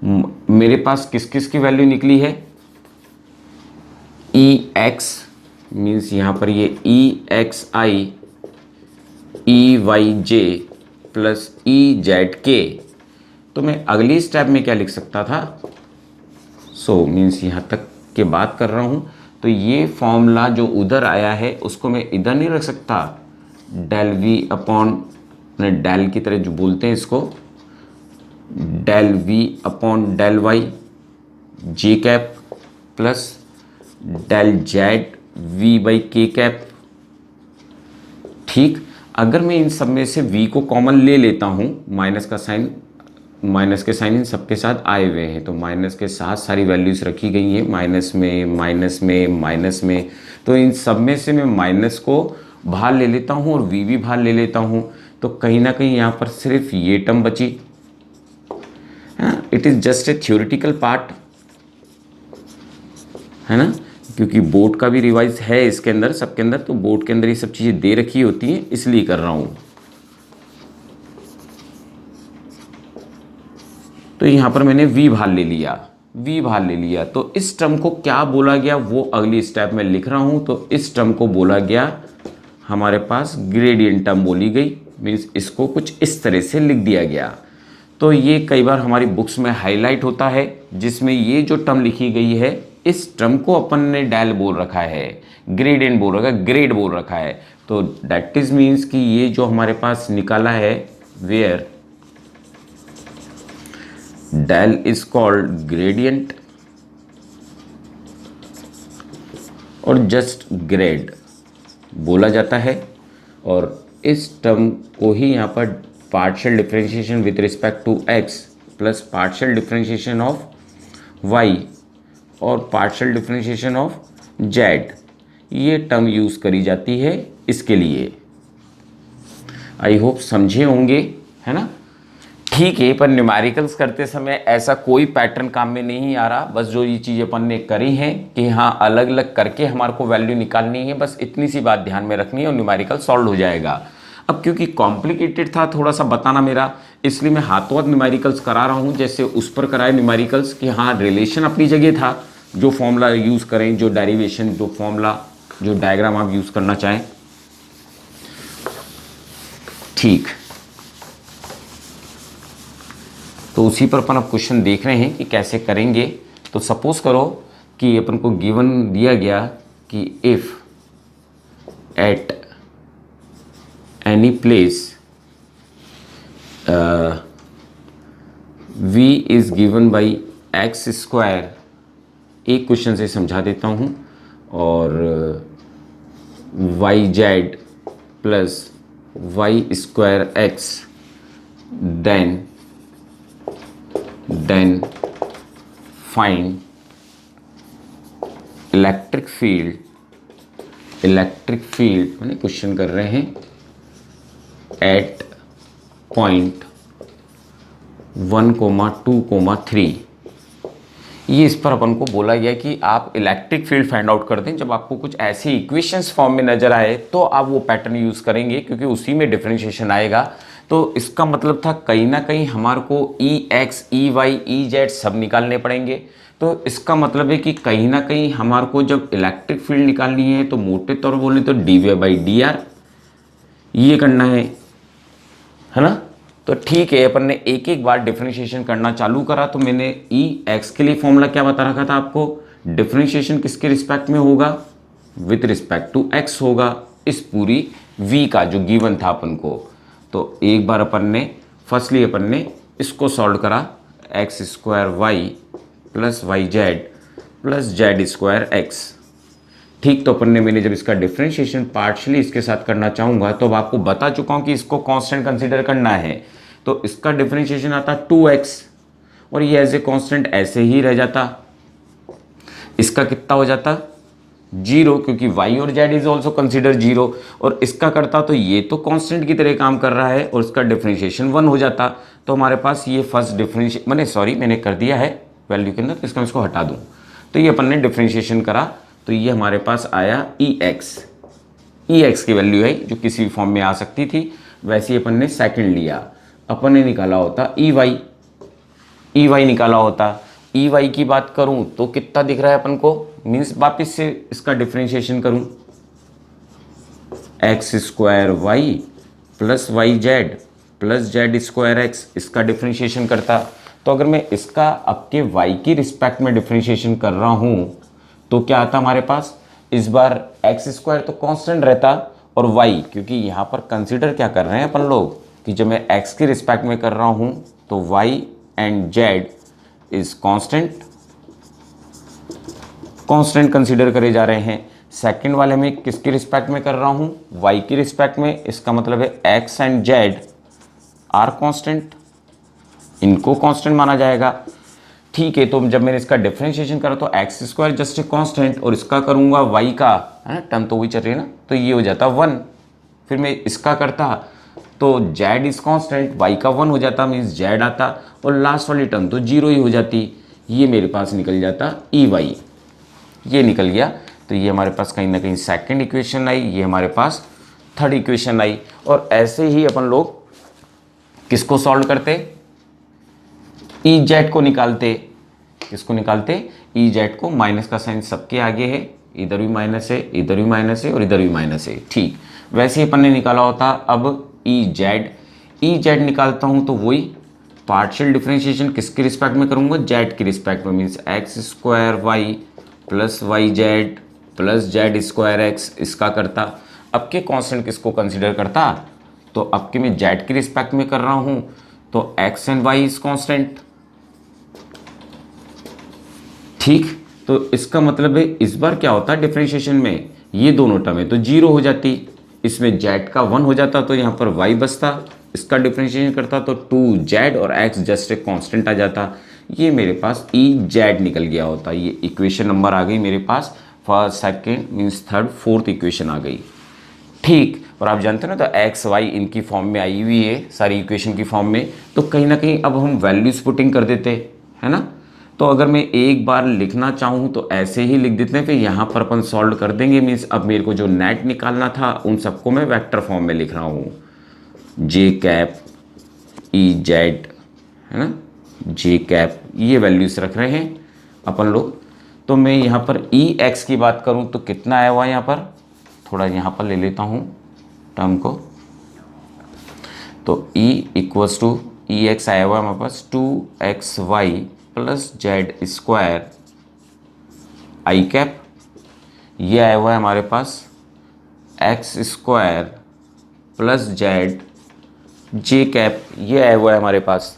मेरे पास किस किस की वैल्यू निकली है? EX मीन्स यहाँ पर ये EXI EYJ प्लस EZK। तो मैं अगली स्टेप में क्या लिख सकता था? मीन्स यहाँ तक के बात कर रहा हूँ, तो ये फॉर्मूला जो उधर आया है उसको मैं इधर नहीं रख सकता, डेल V अपॉन डेल की तरह जो बोलते हैं इसको, del V upon del Y J cap plus del Z V by K cap. ठीक, अगर मैं इन सब में से V को कॉमन ले लेता हूँ, माइनस के साइन इन सबके साथ आए हुए हैं, तो माइनस के साथ सारी वैल्यूज रखी गई हैं, माइनस में, तो इन सब में से मैं माइनस को बाहर ले लेता हूँ और V भी बाहर ले लेता हूँ, तो कहीं ना कहीं यहाँ पर सिर्फ ये टर्म बची। It is just a theoretical part, है ना, क्योंकि बोर्ड का भी रिवाइज है इसके अंदर, सबके अंदर, तो बोर्ड के अंदर ये सब चीज़ें दे रखी होती हैं, इसलिए कर रहा हूँ। तो यहाँ पर मैंने V बाहर ले लिया, तो इस टर्म को क्या बोला गया वो अगली स्टेप में लिख रहा हूँ। तो इस टर्म को बोला गया हमारे पास ग्रेडियंट टर्म बोली गई, मीन्स इसको कुछ इस तरह से लिख दिया गया। तो ये कई बार हमारी बुक्स में हाईलाइट होता है, जिसमें ये जो टर्म लिखी गई है इस टर्म को अपन ने डेल बोल रखा है, ग्रेडियंट बोल रखा है, ग्रेड बोल रखा है। तो दैट इज मीन्स कि ये जो हमारे पास निकाला है where del is called gradient और जस्ट ग्रेड बोला जाता है, और इस टर्म को ही यहाँ पर partial differentiation with respect to x plus partial differentiation of y और पार्शियल डिफरेंशिएशन ऑफ z, ये टर्म यूज़ करी जाती है इसके लिए। आई होप समझे होंगे, है ना। ठीक है, पर न्यूमेरिकल्स करते समय ऐसा कोई पैटर्न काम में नहीं आ रहा, बस जो ये चीज़ अपन ने करी है कि हाँ अलग अलग करके हमारे को वैल्यू निकालनी है, बस इतनी सी बात ध्यान में रखनी है और न्यूमेरिकल सॉल्व हो जाएगा। अब क्योंकि कॉम्प्लिकेटेड था थोड़ा सा बताना मेरा, इसलिए मैं हाथों हाथ न्यूमेरिकल्स करा रहा हूँ, जैसे उस पर कराए न्यूमेरिकल्स कि हाँ रिलेशन अपनी जगह था, जो फॉर्मूला यूज़ करें, जो डेरिवेशन, जो फॉर्मूला, जो डायग्राम आप यूज़ करना चाहें। ठीक, तो उसी पर अपन अब क्वेश्चन देख रहे हैं कि कैसे करेंगे। तो सपोज करो कि अपन को गिवन दिया गया कि if at any place v is given by X square, एक क्वेश्चन से समझा देता हूँ, और Y Z plus Y square X, then find electric field मैंने क्वेश्चन कर रहे हैं एट पॉइंट 1, 2, 3। ये इस पर अपन को बोला गया कि आप इलेक्ट्रिक फील्ड फाइंड आउट कर दें। जब आपको कुछ ऐसे इक्वेशंस फॉर्म में नजर आए तो आप वो पैटर्न यूज करेंगे, क्योंकि उसी में डिफरेंशिएशन आएगा। तो इसका मतलब था कहीं ना कहीं हमारे को EX, EY, EZ सब निकालने पड़ेंगे। तो इसका मतलब है कि कहीं ना कहीं हमारे को जब इलेक्ट्रिक फील्ड निकालनी है तो मोटे तौर बोले तो dy/dr ये करना है ना। तो ठीक है, अपन ने एक एक बार डिफरेंशिएशन करना चालू करा। तो मैंने EX के लिए फॉर्मूला क्या बता रखा था आपको, डिफरेंशिएशन किसके रिस्पेक्ट में होगा, विथ रिस्पेक्ट टू x होगा, इस पूरी v का जो गिवन था अपन को। तो एक बार अपन ने फर्स्टली अपन ने इसको सॉल्व करा, x² y plus Y Z plus z² x। ठीक, तो अपन ने मैंने जब इसका डिफरेंशिएशन पार्शियली इसके साथ करना चाहूँगा तो अब आपको बता चुका हूँ कि इसको कांस्टेंट कंसीडर करना है। तो इसका डिफरेंशिएशन आता 2x और ये एज ए कांस्टेंट ऐसे ही रह जाता। इसका कितना हो जाता 0, क्योंकि y और z इज ऑल्सो कंसिडर 0, और इसका करता तो ये तो कांस्टेंट की तरह काम कर रहा है और इसका डिफरेंशिएशन 1 हो जाता। तो हमारे पास ये फर्स्ट डिफरेंशिएशन मैंने कर दिया है वैल्यू के अंदर, तो इसका मैं इसको हटा दूँ। तो ये अपन ने डिफरेंशिएशन करा तो ये हमारे पास आया EX की वैल्यू है जो किसी भी फॉर्म में आ सकती थी। वैसे ही अपन ने सेकंड लिया, अपन ने निकाला होता EY निकाला होता। EY की बात करूं तो कितना दिख रहा है अपन को, मीन्स वापिस से इसका डिफरेंशिएशन करूं, x² y plus Y Z plus z² x, इसका डिफरेंशिएशन करता। तो अगर मैं इसका अब के y की रिस्पेक्ट में डिफरेंशिएशन कर रहा हूं तो क्या आता हमारे पास, इस बार x² तो कांस्टेंट रहता और y, क्योंकि यहाँ पर कंसीडर क्या कर रहे हैं अपन लोग कि जब मैं x की रिस्पेक्ट में कर रहा हूँ तो y and z is constant consider करे जा रहे हैं। सेकंड वाले में किसकी रिस्पेक्ट में कर रहा हूँ, y की रिस्पेक्ट में, इसका मतलब है x and z are constant, इनको कांस्टेंट माना जाएगा। ठीक है, तो जब मैंने इसका डिफरेंशिएशन करा तो x² जस्ट ए कांस्टेंट और इसका करूंगा y का, है ना, टर्म तो वही चल रही है ना, तो ये हो जाता 1। फिर मैं इसका करता तो z इज कांस्टेंट, y का 1 हो जाता, मीन्स z आता, और लास्ट वाली टर्म तो 0 ही हो जाती। ये मेरे पास निकल जाता EY, ये निकल गया। तो ये हमारे पास कहीं ना कहीं सेकेंड इक्वेशन आई, ये हमारे पास थर्ड इक्वेशन आई। और ऐसे ही अपन लोग किसको सॉल्व करते, EZ को निकालते। किसको निकालते, EZ को। माइनस का साइन सबके आगे है, इधर भी माइनस है, इधर भी माइनस है और इधर भी माइनस है। ठीक, वैसे ही अपन ने निकाला होता अब EZ निकालता हूँ तो वही पार्शियल डिफरेंशिएशन किसके रिस्पेक्ट में करूँगा, जेड के रिस्पेक्ट में, means X square Y plus Y Z plus Z square X, इसका करता। अब के कांस्टेंट किसको कंसिडर करता, तो अब के मैं जेड के रिस्पेक्ट में कर रहा हूँ, तो X and Y is constant. ठीक, तो इसका मतलब है इस बार क्या होता है डिफरेंशिएशन में, ये दोनों टर्म है तो जीरो हो जाती, इसमें जेड का 1 हो जाता तो यहाँ पर वाई बचता, इसका डिफरेंशिएशन करता तो 2 जेड और एक्स जस्ट एक कांस्टेंट आ जाता। ये मेरे पास ई जेड निकल गया होता। ये इक्वेशन नंबर आ गई मेरे पास, first second means third fourth equation आ गई। ठीक, और आप जानते हो ना, तो एक्स वाई इनकी फॉर्म में आई हुई है सारी इक्वेशन की फॉर्म में, तो कहीं ना कहीं अब हम वैल्यूज पुटिंग कर देते है ना। तो अगर मैं एक बार लिखना चाहूँ तो ऐसे ही लिख देते हैं, फिर यहाँ पर अपन सॉल्व कर देंगे। मीन्स अब मेरे को जो नेट निकालना था उन सबको मैं वेक्टर फॉर्म में लिख रहा हूँ, जे कैप ई जेड है ना, जे कैप ये वैल्यूज रख रहे हैं अपन लोग। तो मैं यहाँ पर ई एक्स की बात करूँ तो कितना आया हुआ है, यहाँ पर थोड़ा यहाँ पर ले लेता हूँ टर्म को, तो E equals to E X आया हुआ है हमारे पास 2xy plus Z square I cap, ये आया हुआ है हमारे पास X square plus Z J cap, ये आया हुआ है हमारे पास।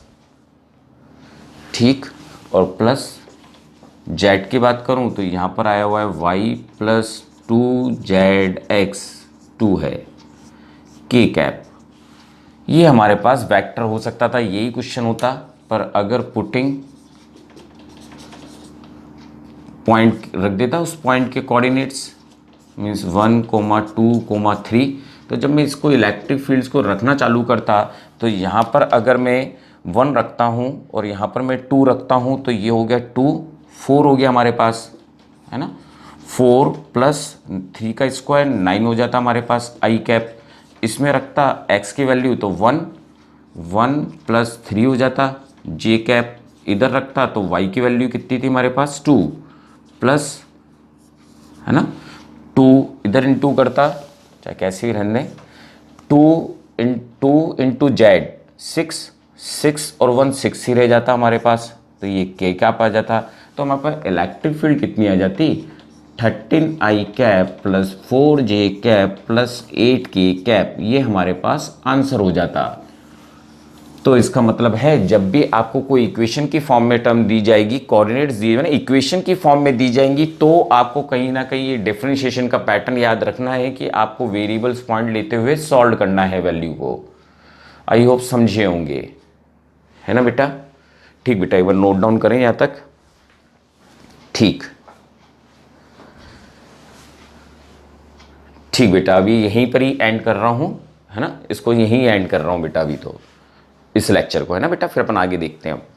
ठीक, और प्लस जेड की बात करूं तो यहाँ पर आया हुआ है वाई प्लस 2zx 2 है के कैप। ये हमारे पास वेक्टर हो सकता था, यही क्वेश्चन होता, पर अगर पुटिंग पॉइंट रख देता उस पॉइंट के कोऑर्डिनेट्स मीन्स 1, 2, 3, तो जब मैं इसको इलेक्ट्रिक फील्ड्स को रखना चालू करता तो यहाँ पर अगर मैं 1 रखता हूँ और यहाँ पर मैं 2 रखता हूँ तो ये हो गया 2, 4 हो गया हमारे पास है ना, 4 प्लस 3 का स्क्वायर 9 हो जाता हमारे पास आई कैप। इसमें रखता x की वैल्यू तो 1, 1 प्लस 3 हो जाता जे कैप, इधर रखता तो y की वैल्यू कितनी थी हमारे पास 2 प्लस है ना 2, इधर इंटू करता चाहे कैसे भी रहने, 2 इंटू जेड 6 और 1 6 ही रह जाता हमारे पास, तो ये के कैप आ जाता। तो हमारे पास इलेक्ट्रिक फील्ड कितनी आ जाती, 13 आई कैप प्लस 4 जे कैप प्लस 8 के कैप, ये हमारे पास आंसर हो जाता। तो इसका मतलब है जब भी आपको कोई इक्वेशन की फॉर्म में टर्म दी जाएगी, कोऑर्डिनेट्स दिए ना इक्वेशन की फॉर्म में दी जाएंगी, तो आपको कहीं ना कहीं ये डिफरेंशिएशन का पैटर्न याद रखना है कि आपको वेरिएबल्स पॉइंट लेते हुए सॉल्व करना है वैल्यू को। आई होप समझे होंगे, है ना बेटा। ठीक बेटा, एक बार नोट डाउन करें यहां तक। ठीक ठीक बेटा, अभी यहीं पर ही एंड कर रहा हूं है ना, इसको यहीं एंड कर रहा हूं बेटा अभी तो, इस लेक्चर को है ना बेटा, फिर अपन आगे देखते हैं अब।